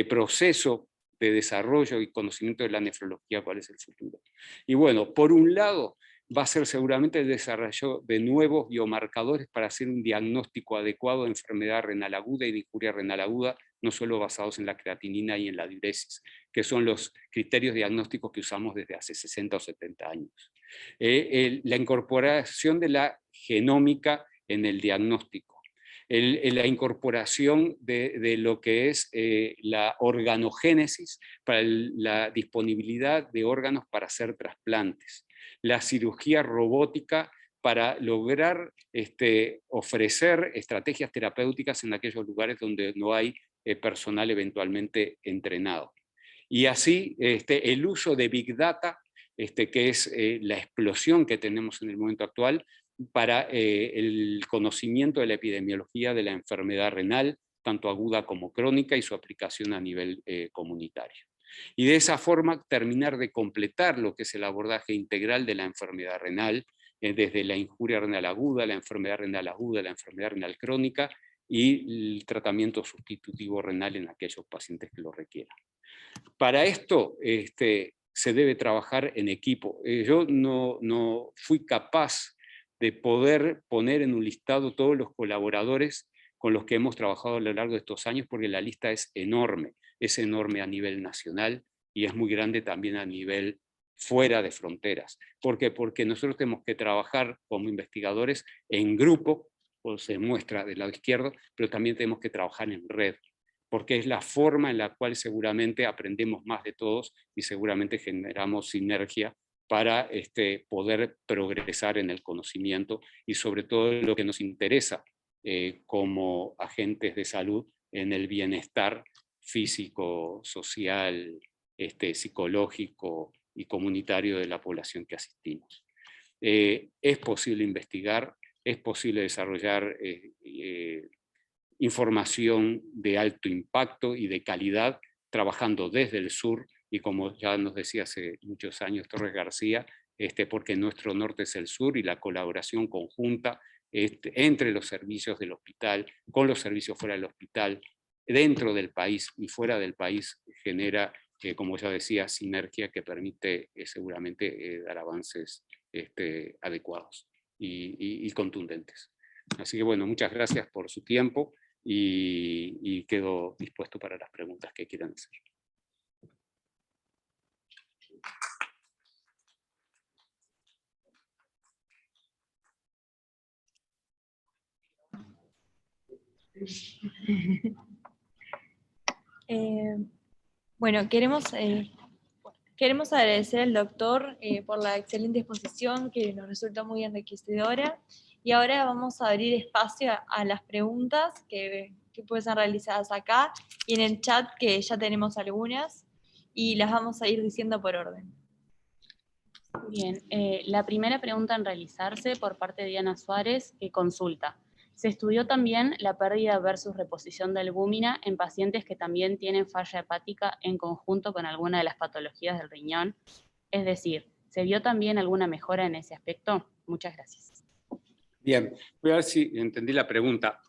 Speaker 4: proceso de desarrollo y conocimiento de la nefrología, ¿cuál es el futuro? Y bueno, por un lado, va a ser seguramente el desarrollo de nuevos biomarcadores para hacer un diagnóstico adecuado de enfermedad renal aguda y de injuria renal aguda, no solo basados en la creatinina y en la diuresis, que son los criterios diagnósticos que usamos desde hace 60 o 70 años. La incorporación de la genómica en el diagnóstico, la incorporación de lo que es la organogénesis para la disponibilidad de órganos para hacer trasplantes, la cirugía robótica para lograr ofrecer estrategias terapéuticas en aquellos lugares donde no hay personal eventualmente entrenado. Y así el uso de Big Data, que es la explosión que tenemos en el momento actual, para el conocimiento de la epidemiología de la enfermedad renal, tanto aguda como crónica, y su aplicación a nivel comunitario. Y de esa forma terminar de completar lo que es el abordaje integral de la enfermedad renal, desde la injuria renal aguda, la enfermedad renal crónica y el tratamiento sustitutivo renal en aquellos pacientes que lo requieran. Para esto se debe trabajar en equipo. Yo no fui capaz de poder poner en un listado todos los colaboradores con los que hemos trabajado a lo largo de estos años, porque la lista es enorme a nivel nacional y es muy grande también a nivel fuera de fronteras. ¿Por qué? Porque nosotros tenemos que trabajar como investigadores en grupo, como se muestra del lado izquierdo, pero también tenemos que trabajar en red, porque es la forma en la cual seguramente aprendemos más de todos y seguramente generamos sinergia para poder progresar en el conocimiento y sobre todo lo que nos interesa como agentes de salud en el bienestar físico, social, psicológico y comunitario de la población que asistimos. Es posible investigar, es posible desarrollar información de alto impacto y de calidad, trabajando desde el sur, y como ya nos decía hace muchos años Torres García, porque nuestro norte es el sur, y la colaboración conjunta entre los servicios del hospital, con los servicios fuera del hospital, dentro del país y fuera del país, genera, como ya decía, sinergia que permite seguramente dar avances adecuados y contundentes. Así que bueno, muchas gracias por su tiempo y quedo dispuesto para las preguntas que quieran hacer.
Speaker 3: Bueno, queremos agradecer al doctor por la excelente exposición que nos resultó muy enriquecedora, y ahora vamos a abrir espacio a las preguntas que pueden ser realizadas acá y en el chat, que ya tenemos algunas, y las vamos a ir diciendo por orden.
Speaker 2: Bien, la primera pregunta en realizarse por parte de Diana Suárez, que consulta: ¿se estudió también la pérdida versus reposición de albúmina en pacientes que también tienen falla hepática en conjunto con alguna de las patologías del riñón? Es decir, ¿se vio también alguna mejora en ese aspecto? Muchas gracias.
Speaker 4: Bien, voy a ver si entendí la pregunta.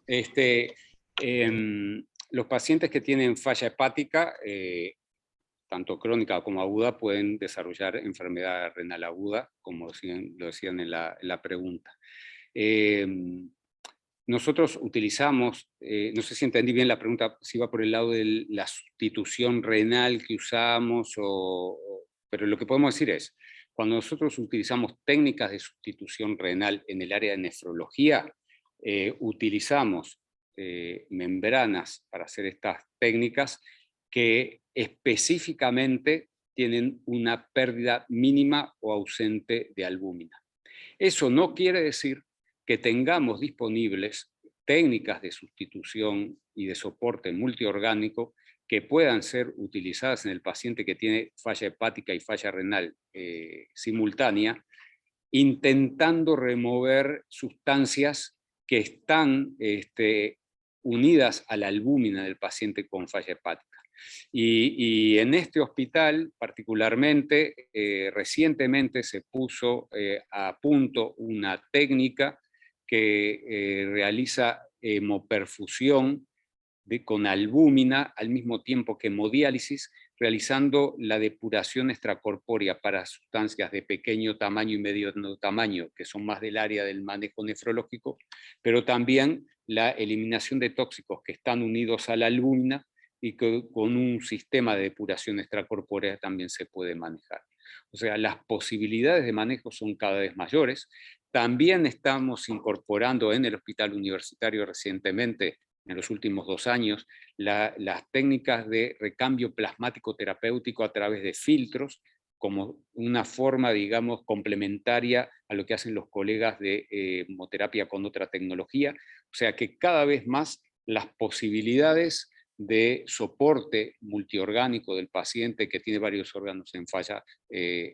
Speaker 4: Los pacientes que tienen falla hepática, tanto crónica como aguda, pueden desarrollar enfermedad renal aguda, como lo decían en la pregunta. Nosotros utilizamos, no sé si entendí bien la pregunta, si va por el lado de la sustitución renal que usamos, pero lo que podemos decir es, cuando nosotros utilizamos técnicas de sustitución renal en el área de nefrología, utilizamos membranas para hacer estas técnicas que específicamente tienen una pérdida mínima o ausente de albúmina. Eso no quiere decir que tengamos disponibles técnicas de sustitución y de soporte multiorgánico que puedan ser utilizadas en el paciente que tiene falla hepática y falla renal simultánea, intentando remover sustancias que están unidas a la albúmina del paciente con falla hepática. Y en este hospital, particularmente, recientemente se puso a punto una técnica que realiza hemoperfusión con albúmina al mismo tiempo que hemodiálisis, realizando la depuración extracorpórea para sustancias de pequeño tamaño y mediano tamaño, que son más del área del manejo nefrológico, pero también la eliminación de tóxicos que están unidos a la albúmina y que con un sistema de depuración extracorpórea también se puede manejar. O sea, las posibilidades de manejo son cada vez mayores. También estamos incorporando en el hospital universitario recientemente, en los últimos 2 años, las técnicas de recambio plasmático terapéutico a través de filtros, como una forma, digamos, complementaria a lo que hacen los colegas de hemoterapia con otra tecnología. O sea que cada vez más las posibilidades de soporte multiorgánico del paciente que tiene varios órganos en falla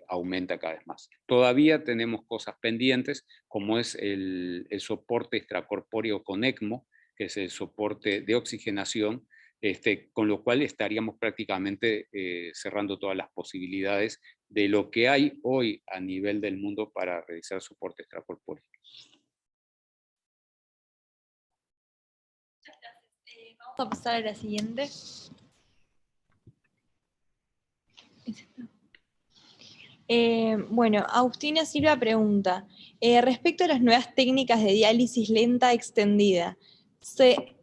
Speaker 4: aumenta cada vez más. Todavía tenemos cosas pendientes, como es el soporte extracorpóreo con ECMO, que es el soporte de oxigenación, con lo cual estaríamos prácticamente cerrando todas las posibilidades de lo que hay hoy a nivel del mundo para realizar soporte extracorpóreo.
Speaker 3: Vamos a pasar a la siguiente. Bueno, Agustina Silva pregunta, respecto a las nuevas técnicas de diálisis lenta extendida, ¿se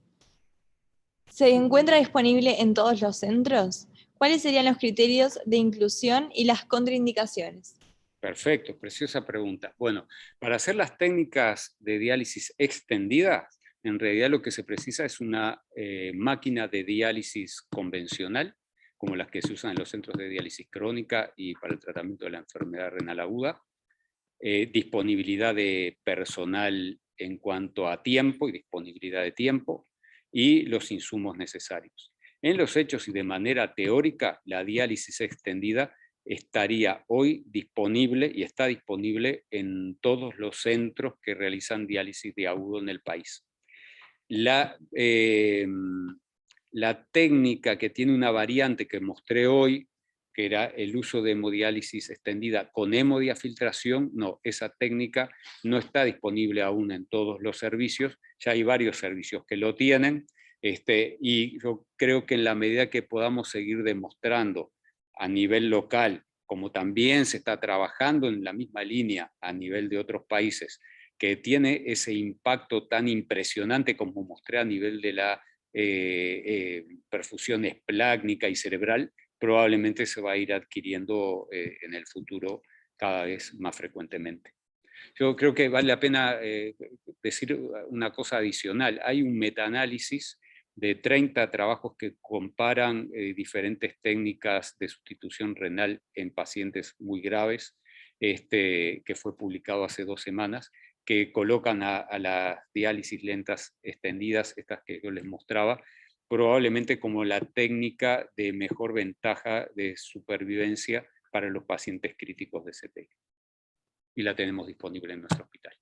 Speaker 3: encuentra disponible en todos los centros? ¿Cuáles serían los criterios de inclusión y las contraindicaciones?
Speaker 4: Perfecto, preciosa pregunta. Bueno, para hacer las técnicas de diálisis extendidas, en realidad lo que se precisa es una máquina de diálisis convencional, como las que se usan en los centros de diálisis crónica y para el tratamiento de la enfermedad renal aguda, disponibilidad de personal en cuanto a tiempo y disponibilidad de tiempo, y los insumos necesarios. En los hechos y de manera teórica, la diálisis extendida estaría hoy disponible y está disponible en todos los centros que realizan diálisis de agudo en el país. La técnica que tiene una variante que mostré hoy, que era el uso de hemodiálisis extendida con hemodiafiltración, no, esa técnica no está disponible aún en todos los servicios, ya hay varios servicios que lo tienen, y yo creo que en la medida que podamos seguir demostrando a nivel local, como también se está trabajando en la misma línea a nivel de otros países, que tiene ese impacto tan impresionante como mostré a nivel de la perfusión esplácnica y cerebral, probablemente se va a ir adquiriendo en el futuro cada vez más frecuentemente. Yo creo que vale la pena decir una cosa adicional. Hay un metaanálisis de 30 trabajos que comparan diferentes técnicas de sustitución renal en pacientes muy graves, que fue publicado hace 2 semanas, que colocan a las diálisis lentas extendidas, estas que yo les mostraba, probablemente como la técnica de mejor ventaja de supervivencia para los pacientes críticos de CTI. Y la tenemos disponible en nuestro hospital.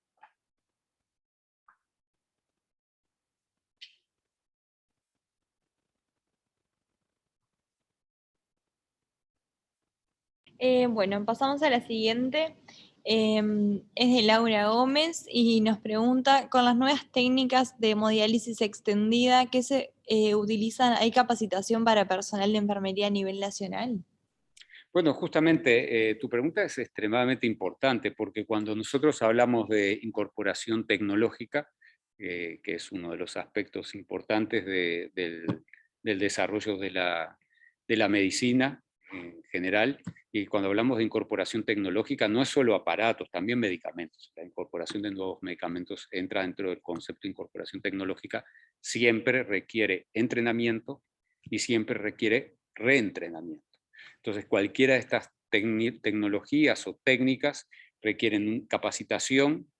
Speaker 3: Bueno, pasamos a la siguiente. Es de Laura Gómez y nos pregunta, con las nuevas técnicas de hemodiálisis extendida, ¿qué se utilizan? ¿Hay capacitación para personal de enfermería a nivel nacional?
Speaker 4: Bueno, justamente tu pregunta es extremadamente importante porque cuando nosotros hablamos de incorporación tecnológica, que es uno de los aspectos importantes del desarrollo de la medicina en general, y cuando hablamos de incorporación tecnológica no es solo aparatos, también medicamentos. La incorporación de nuevos medicamentos entra dentro del concepto de incorporación tecnológica, siempre requiere entrenamiento y siempre requiere reentrenamiento. Entonces, cualquiera de estas tecnologías o técnicas requieren capacitación,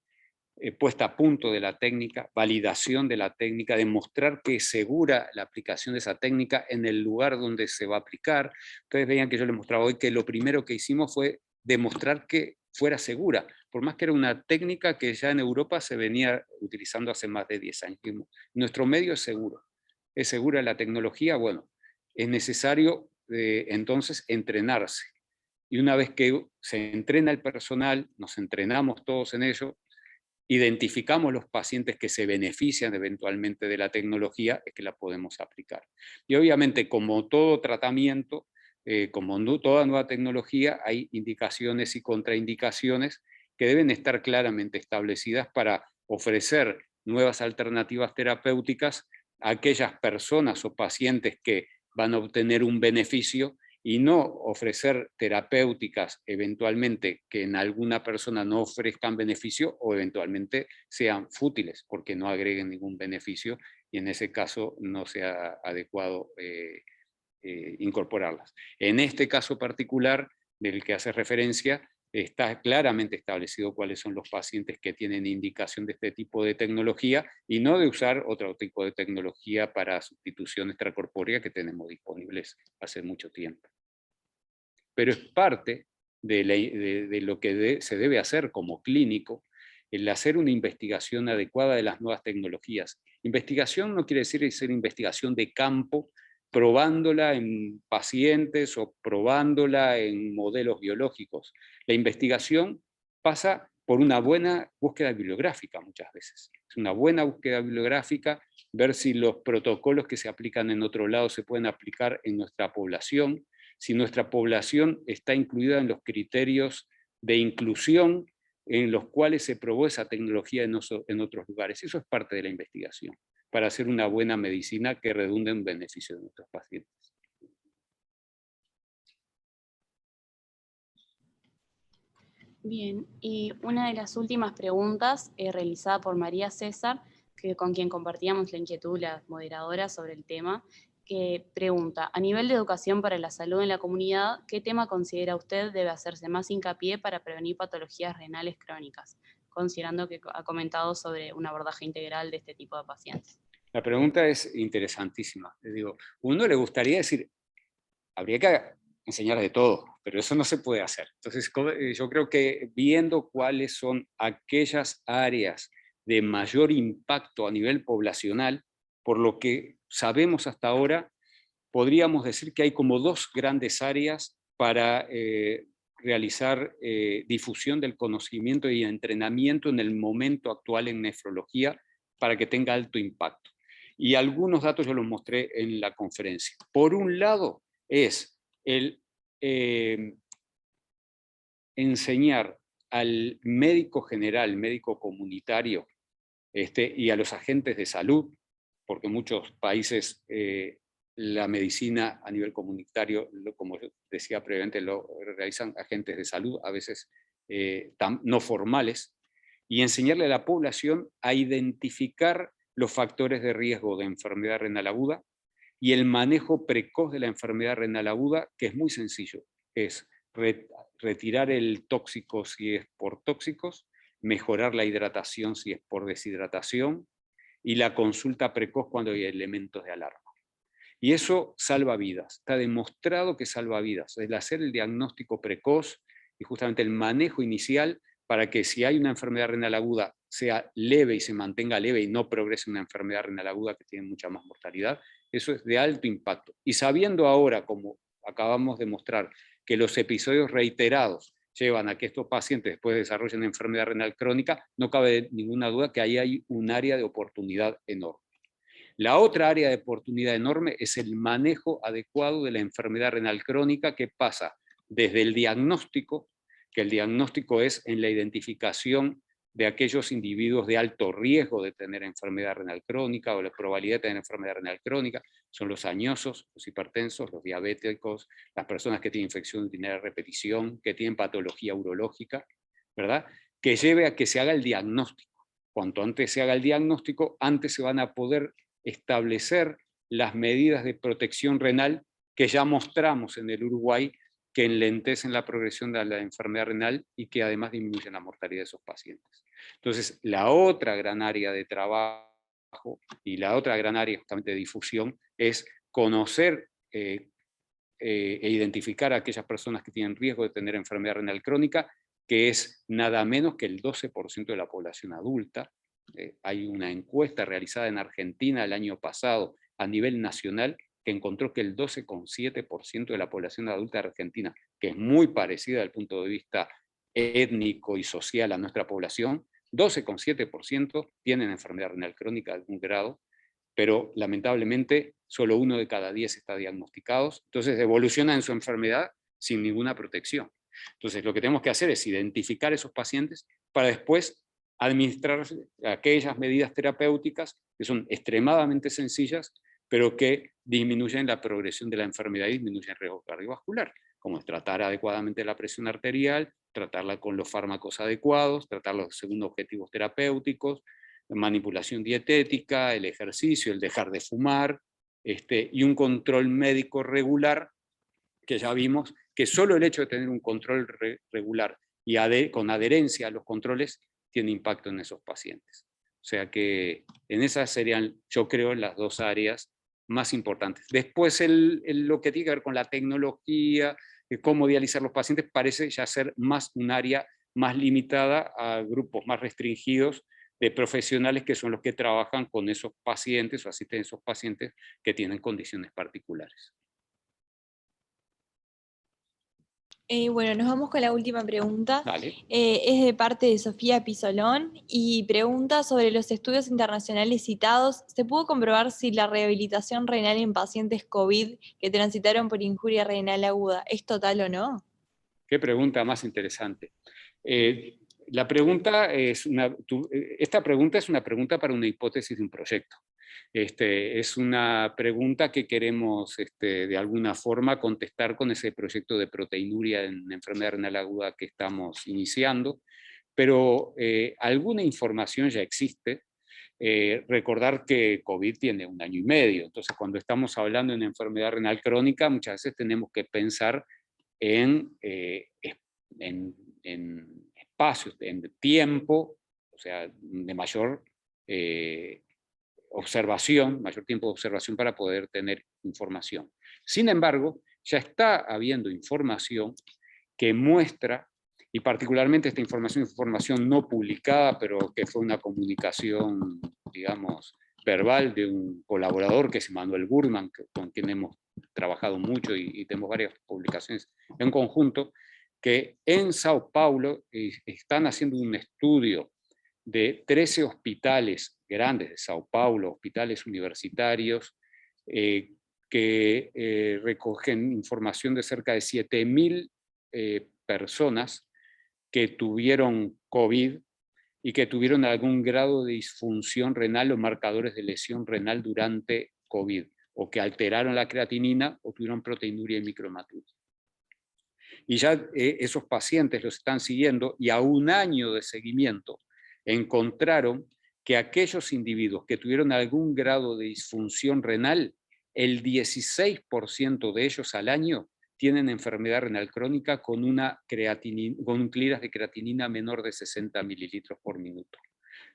Speaker 4: puesta a punto de la técnica, validación de la técnica, demostrar que es segura la aplicación de esa técnica en el lugar donde se va a aplicar. Ustedes veían que yo les mostraba hoy que lo primero que hicimos fue demostrar que fuera segura, por más que era una técnica que ya en Europa se venía utilizando hace más de 10 años. Nuestro medio es seguro. ¿Es segura la tecnología? Bueno, es necesario entonces entrenarse. Y una vez que se entrena el personal, nos entrenamos todos en ello, identificamos los pacientes que se benefician eventualmente de la tecnología, es que la podemos aplicar. Y obviamente, como todo tratamiento, como toda nueva tecnología, hay indicaciones y contraindicaciones que deben estar claramente establecidas para ofrecer nuevas alternativas terapéuticas a aquellas personas o pacientes que van a obtener un beneficio y no ofrecer terapéuticas eventualmente que en alguna persona no ofrezcan beneficio o eventualmente sean fútiles porque no agreguen ningún beneficio y en ese caso no sea adecuado incorporarlas. En este caso particular del que hace referencia, está claramente establecido cuáles son los pacientes que tienen indicación de este tipo de tecnología y no de usar otro tipo de tecnología para sustitución extracorpórea que tenemos disponibles hace mucho tiempo. Pero es parte de lo que se debe hacer como clínico, el hacer una investigación adecuada de las nuevas tecnologías. Investigación no quiere decir hacer investigación de campo, probándola en pacientes o probándola en modelos biológicos. La investigación pasa por una buena búsqueda bibliográfica muchas veces. Es una buena búsqueda bibliográfica, ver si los protocolos que se aplican en otro lado se pueden aplicar en nuestra población, si nuestra población está incluida en los criterios de inclusión en los cuales se probó esa tecnología en otros lugares. Eso es parte de la investigación, para hacer una buena medicina que redunde en beneficio de nuestros pacientes.
Speaker 2: Bien, y una de las últimas preguntas realizada por María César, con quien compartíamos la inquietud, la moderadora, sobre el tema, que pregunta, a nivel de educación para la salud en la comunidad, ¿qué tema considera usted debe hacerse más hincapié para prevenir patologías renales crónicas? Considerando que ha comentado sobre un abordaje integral de este tipo de pacientes.
Speaker 4: La pregunta es interesantísima. Le digo, uno le gustaría decir, habría que enseñar de todo, pero eso no se puede hacer. Entonces, yo creo que viendo cuáles son aquellas áreas de mayor impacto a nivel poblacional, por lo que sabemos hasta ahora, podríamos decir que hay como dos grandes áreas para realizar difusión del conocimiento y entrenamiento en el momento actual en nefrología para que tenga alto impacto. Y algunos datos yo los mostré en la conferencia. Por un lado es el enseñar al médico general, médico comunitario, y a los agentes de salud, porque en muchos países la medicina a nivel comunitario, como decía previamente, lo realizan agentes de salud, a veces no formales, y enseñarle a la población a identificar los factores de riesgo de enfermedad renal aguda y el manejo precoz de la enfermedad renal aguda, que es muy sencillo, es retirar el tóxico si es por tóxicos, mejorar la hidratación si es por deshidratación, y la consulta precoz cuando hay elementos de alarma. Y eso salva vidas, está demostrado que salva vidas, el hacer el diagnóstico precoz y justamente el manejo inicial para que si hay una enfermedad renal aguda sea leve y se mantenga leve y no progrese una enfermedad renal aguda que tiene mucha más mortalidad, eso es de alto impacto. Y sabiendo ahora, como acabamos de mostrar, que los episodios reiterados llevan a que estos pacientes después desarrollen enfermedad renal crónica, no cabe ninguna duda que ahí hay un área de oportunidad enorme. La otra área de oportunidad enorme es el manejo adecuado de la enfermedad renal crónica, que pasa desde el diagnóstico, que el diagnóstico es en la identificación de aquellos individuos de alto riesgo de tener enfermedad renal crónica o la probabilidad de tener enfermedad renal crónica, son los añosos, los hipertensos, los diabéticos, las personas que tienen infección urinaria de repetición, que tienen patología urológica, ¿verdad? Que lleve a que se haga el diagnóstico. Cuanto antes se haga el diagnóstico, antes se van a poder establecer las medidas de protección renal que ya mostramos en el Uruguay, que enlentecen la progresión de la enfermedad renal y que además disminuyen la mortalidad de esos pacientes. Entonces, la otra gran área de trabajo y la otra gran área justamente de difusión es conocer e identificar a aquellas personas que tienen riesgo de tener enfermedad renal crónica, que es nada menos que el 12% de la población adulta. Hay una encuesta realizada en Argentina el año pasado a nivel nacional que encontró que el 12,7% de la población adulta argentina, que es muy parecida desde el punto de vista étnico y social a nuestra población, 12,7% tienen enfermedad renal crónica de algún grado, pero lamentablemente solo 1 de cada 10 está diagnosticados, entonces evolucionan en su enfermedad sin ninguna protección. Entonces lo que tenemos que hacer es identificar esos pacientes para después administrar aquellas medidas terapéuticas que son extremadamente sencillas, pero que disminuyen la progresión de la enfermedad y disminuyen el riesgo cardiovascular, como es tratar adecuadamente la presión arterial, tratarla con los fármacos adecuados, tratarla según objetivos terapéuticos, la manipulación dietética, el ejercicio, el dejar de fumar, y un control médico regular, que ya vimos que solo el hecho de tener un control regular y con adherencia a los controles, tiene impacto en esos pacientes. O sea que en esas serían, yo creo, las dos áreas más importantes. Después lo que tiene que ver con la tecnología, cómo dializar los pacientes, parece ya ser más un área más limitada a grupos más restringidos de profesionales que son los que trabajan con esos pacientes o asisten a esos pacientes que tienen condiciones particulares.
Speaker 3: Bueno, nos vamos con la última pregunta.
Speaker 4: Dale.
Speaker 3: Es de parte de Sofía Pisolón y pregunta sobre los estudios internacionales citados. ¿Se pudo comprobar si la rehabilitación renal en pacientes COVID que transitaron por injuria renal aguda es total o no?
Speaker 4: Qué pregunta más interesante. Esta pregunta es una pregunta para una hipótesis de un proyecto. Es una pregunta que queremos de alguna forma contestar con ese proyecto de proteinuria en enfermedad renal aguda que estamos iniciando, pero alguna información ya existe. Recordar que COVID tiene 1 año y medio, entonces cuando estamos hablando de una enfermedad renal crónica, muchas veces tenemos que pensar en espacios, en tiempo, o sea, de mayor observación, mayor tiempo de observación para poder tener información. Sin embargo, ya está habiendo información que muestra, y particularmente esta información no publicada, pero que fue una comunicación, digamos, verbal de un colaborador que es Manuel Gurman, con quien hemos trabajado mucho y tenemos varias publicaciones en conjunto, que en Sao Paulo están haciendo un estudio de 13 hospitales grandes de Sao Paulo, hospitales universitarios, que recogen información de cerca de 7.000 personas que tuvieron COVID y que tuvieron algún grado de disfunción renal o marcadores de lesión renal durante COVID, o que alteraron la creatinina o tuvieron proteinuria y microhematuria. Y ya esos pacientes los están siguiendo y a 1 año de seguimiento encontraron que aquellos individuos que tuvieron algún grado de disfunción renal, el 16% de ellos al año tienen enfermedad renal crónica con un clíras de creatinina menor de 60 mililitros por minuto,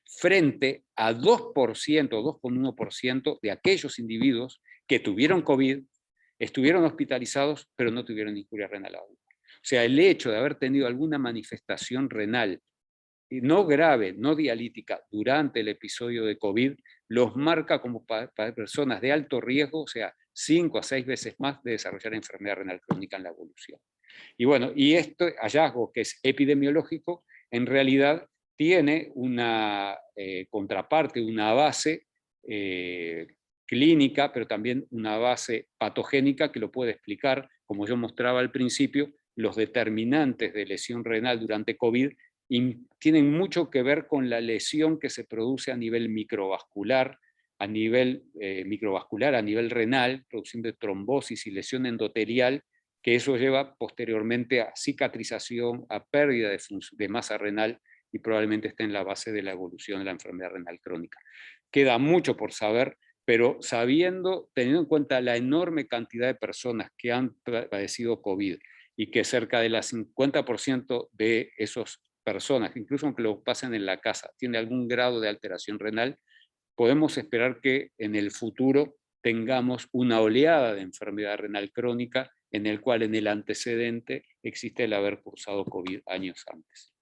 Speaker 4: frente a 2%, 2,1% de aquellos individuos que tuvieron COVID, estuvieron hospitalizados, pero no tuvieron injuria renal aguda. O sea, el hecho de haber tenido alguna manifestación renal no grave, no dialítica, durante el episodio de COVID, los marca como personas de alto riesgo, o sea, 5 a 6 veces más de desarrollar enfermedad renal crónica en la evolución. Y bueno, y este hallazgo que es epidemiológico, en realidad tiene una contraparte, una base clínica, pero también una base patogénica que lo puede explicar, como yo mostraba al principio, los determinantes de lesión renal durante COVID tienen mucho que ver con la lesión que se produce a nivel microvascular, a nivel renal, produciendo trombosis y lesión endotelial, que eso lleva posteriormente a cicatrización, a pérdida de masa renal y probablemente esté en la base de la evolución de la enfermedad renal crónica. Queda mucho por saber, pero teniendo en cuenta la enorme cantidad de personas que han padecido COVID y que cerca del 50% de esas personas, incluso aunque lo pasen en la casa, tiene algún grado de alteración renal, podemos esperar que en el futuro tengamos una oleada de enfermedad renal crónica en el cual en el antecedente existe el haber cursado COVID años antes.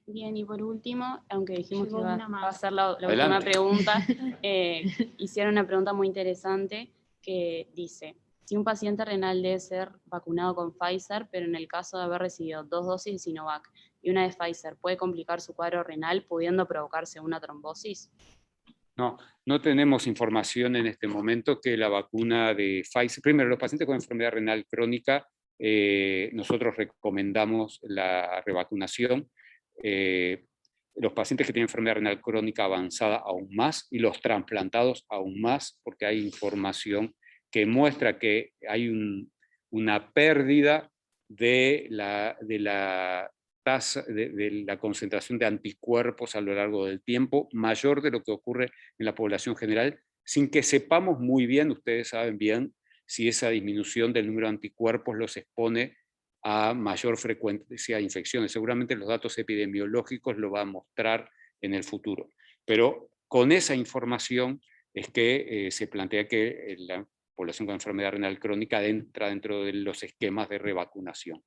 Speaker 2: Bien, y por último, aunque dijimos
Speaker 1: Llegó
Speaker 2: que
Speaker 1: una
Speaker 2: va a
Speaker 1: más.
Speaker 2: ser la última pregunta, hicieron una pregunta muy interesante que dice: si un paciente renal debe ser vacunado con Pfizer, pero en el caso de haber recibido 2 dosis de Sinovac y una de Pfizer, ¿puede complicar su cuadro renal pudiendo provocarse una trombosis?
Speaker 4: No tenemos información en este momento que la vacuna de Pfizer. Primero, los pacientes con enfermedad renal crónica, nosotros recomendamos la revacunación. Los pacientes que tienen enfermedad renal crónica avanzada aún más, y los trasplantados aún más, porque hay información que muestra que hay una pérdida de la tasa de la concentración de anticuerpos a lo largo del tiempo, mayor de lo que ocurre en la población general, sin que sepamos muy bien, ustedes saben bien, si esa disminución del número de anticuerpos los expone a mayor frecuencia de infecciones. Seguramente los datos epidemiológicos lo van a mostrar en el futuro. Pero con esa información es que se plantea que la población con enfermedad renal crónica entra dentro de los esquemas de revacunación.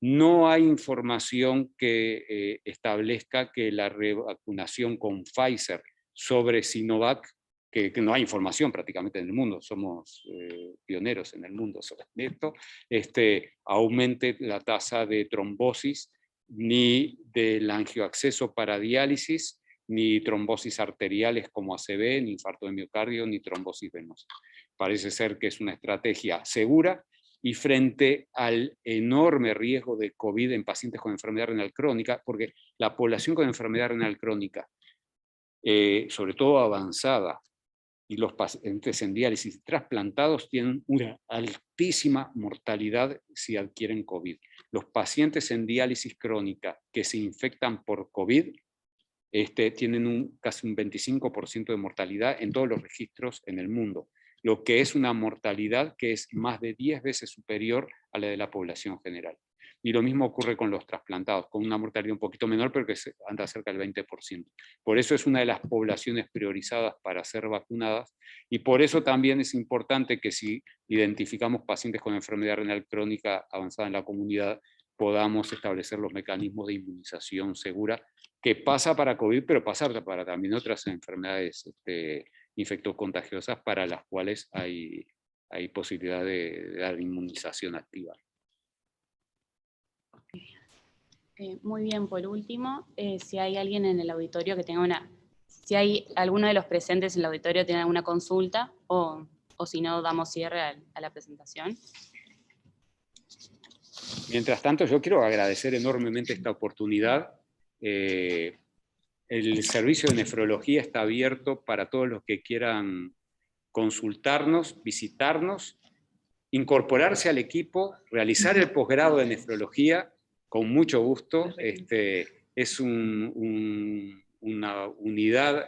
Speaker 4: No hay información que establezca que la revacunación con Pfizer sobre Sinovac, que no hay información prácticamente en el mundo, somos pioneros en el mundo sobre esto, aumente la tasa de trombosis, ni del angioacceso para diálisis, ni trombosis arteriales como ACV, ni infarto de miocardio, ni trombosis venosa. Parece ser que es una estrategia segura, y frente al enorme riesgo de COVID en pacientes con enfermedad renal crónica, porque la población con enfermedad renal crónica, sobre todo avanzada, y los pacientes en diálisis trasplantados tienen una altísima mortalidad si adquieren COVID. Los pacientes en diálisis crónica que se infectan por COVID tienen casi un 25% de mortalidad en todos los registros en el mundo, lo que es una mortalidad que es más de 10 veces superior a la de la población general. Y lo mismo ocurre con los trasplantados, con una mortalidad un poquito menor, pero que anda cerca del 20%. Por eso es una de las poblaciones priorizadas para ser vacunadas, y por eso también es importante que si identificamos pacientes con enfermedad renal crónica avanzada en la comunidad, podamos establecer los mecanismos de inmunización segura, que pasa para COVID, pero pasa para también otras enfermedades infectocontagiosas para las cuales hay posibilidad de dar inmunización activa.
Speaker 2: Muy bien, por último, si hay alguien en el auditorio que tenga si hay alguno de los presentes en el auditorio tiene alguna consulta, o si no, damos cierre a la presentación.
Speaker 4: Mientras tanto, yo quiero agradecer enormemente esta oportunidad. El servicio de nefrología está abierto para todos los que quieran consultarnos, visitarnos, incorporarse al equipo, realizar el posgrado de nefrología con mucho gusto. Es una unidad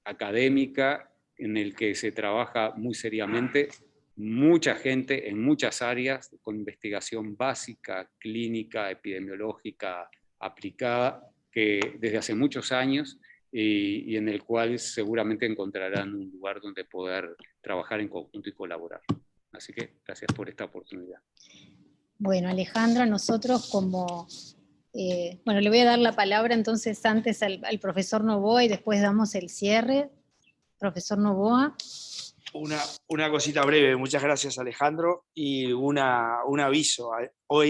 Speaker 4: académica en el que se trabaja muy seriamente, mucha gente en muchas áreas, con investigación básica, clínica, epidemiológica, aplicada, que desde hace muchos años, y en el cual seguramente encontrarán un lugar donde poder trabajar en conjunto y colaborar. Así que gracias por esta oportunidad.
Speaker 1: Bueno, Alejandro, nosotros como... bueno, le voy a dar la palabra entonces antes al profesor Novoa y después damos el cierre. Profesor Novoa.
Speaker 5: Una cosita breve, muchas gracias Alejandro, y un aviso.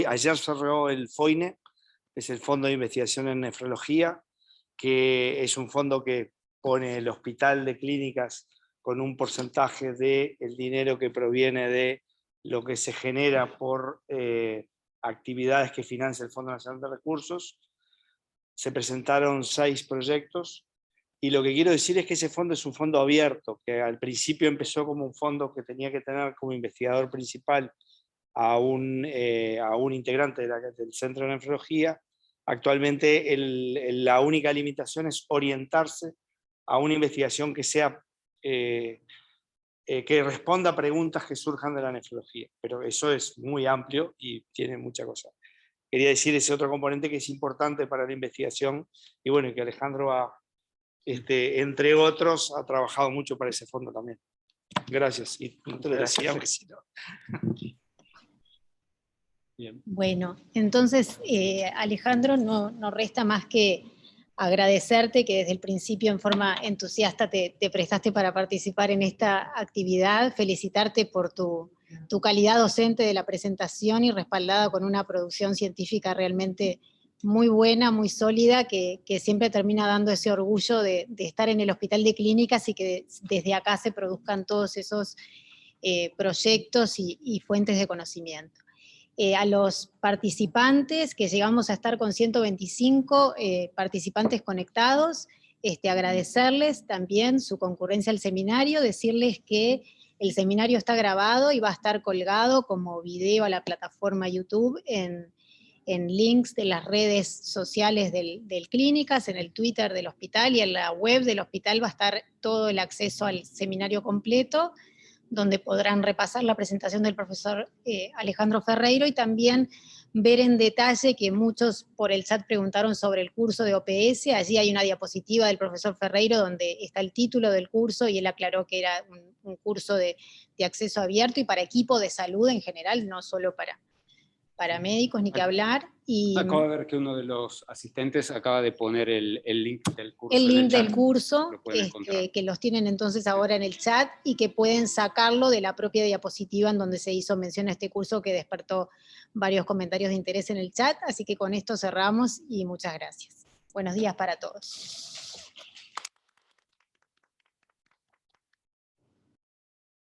Speaker 5: Ayer cerró el FOINE, es el Fondo de Investigación en Nefrología, que es un fondo que pone el Hospital de Clínicas con un porcentaje del dinero que proviene de lo que se genera por actividades que financia el Fondo Nacional de Recursos. Se presentaron 6 proyectos, y lo que quiero decir es que ese fondo es un fondo abierto, que al principio empezó como un fondo que tenía que tener como investigador principal a un integrante del Centro de Nefrología. Actualmente la única limitación es orientarse a una investigación que sea que responda a preguntas que surjan de la nefrología, pero eso es muy amplio y tiene mucha cosa. Quería decir ese otro componente que es importante para la investigación, y bueno, y que Alejandro entre otros, ha trabajado mucho para ese fondo también. Gracias. Y no te lo decía, porque si no...
Speaker 4: Bien.
Speaker 1: Bueno, entonces, Alejandro, no resta más que agradecerte que desde el principio en forma entusiasta te prestaste para participar en esta actividad, felicitarte por tu calidad docente de la presentación y respaldada con una producción científica realmente muy buena, muy sólida, que siempre termina dando ese orgullo de estar en el Hospital de Clínicas y que desde acá se produzcan todos esos proyectos y fuentes de conocimiento. A los participantes, que llegamos a estar con 125 participantes conectados, agradecerles también su concurrencia al seminario, decirles que el seminario está grabado y va a estar colgado como video a la plataforma YouTube en links de las redes sociales del Clínicas, en el Twitter del hospital, y en la web del hospital va a estar todo el acceso al seminario completo, donde podrán repasar la presentación del profesor Alejandro Ferreiro y también ver en detalle que muchos por el chat preguntaron sobre el curso de OPS. Allí hay una diapositiva del profesor Ferreiro donde está el título del curso y él aclaró que era un curso de acceso abierto y para equipo de salud en general, no solo para médicos, ni que hablar. Y
Speaker 4: acabo de ver que uno de los asistentes acaba de poner el link del curso.
Speaker 1: El link
Speaker 4: chat.
Speaker 1: del curso,
Speaker 4: que
Speaker 1: que los tienen entonces ahora en el chat y que pueden sacarlo de la propia diapositiva en donde se hizo mención a este curso que despertó varios comentarios de interés en el chat. Así que con esto cerramos y muchas gracias. Buenos días para todos.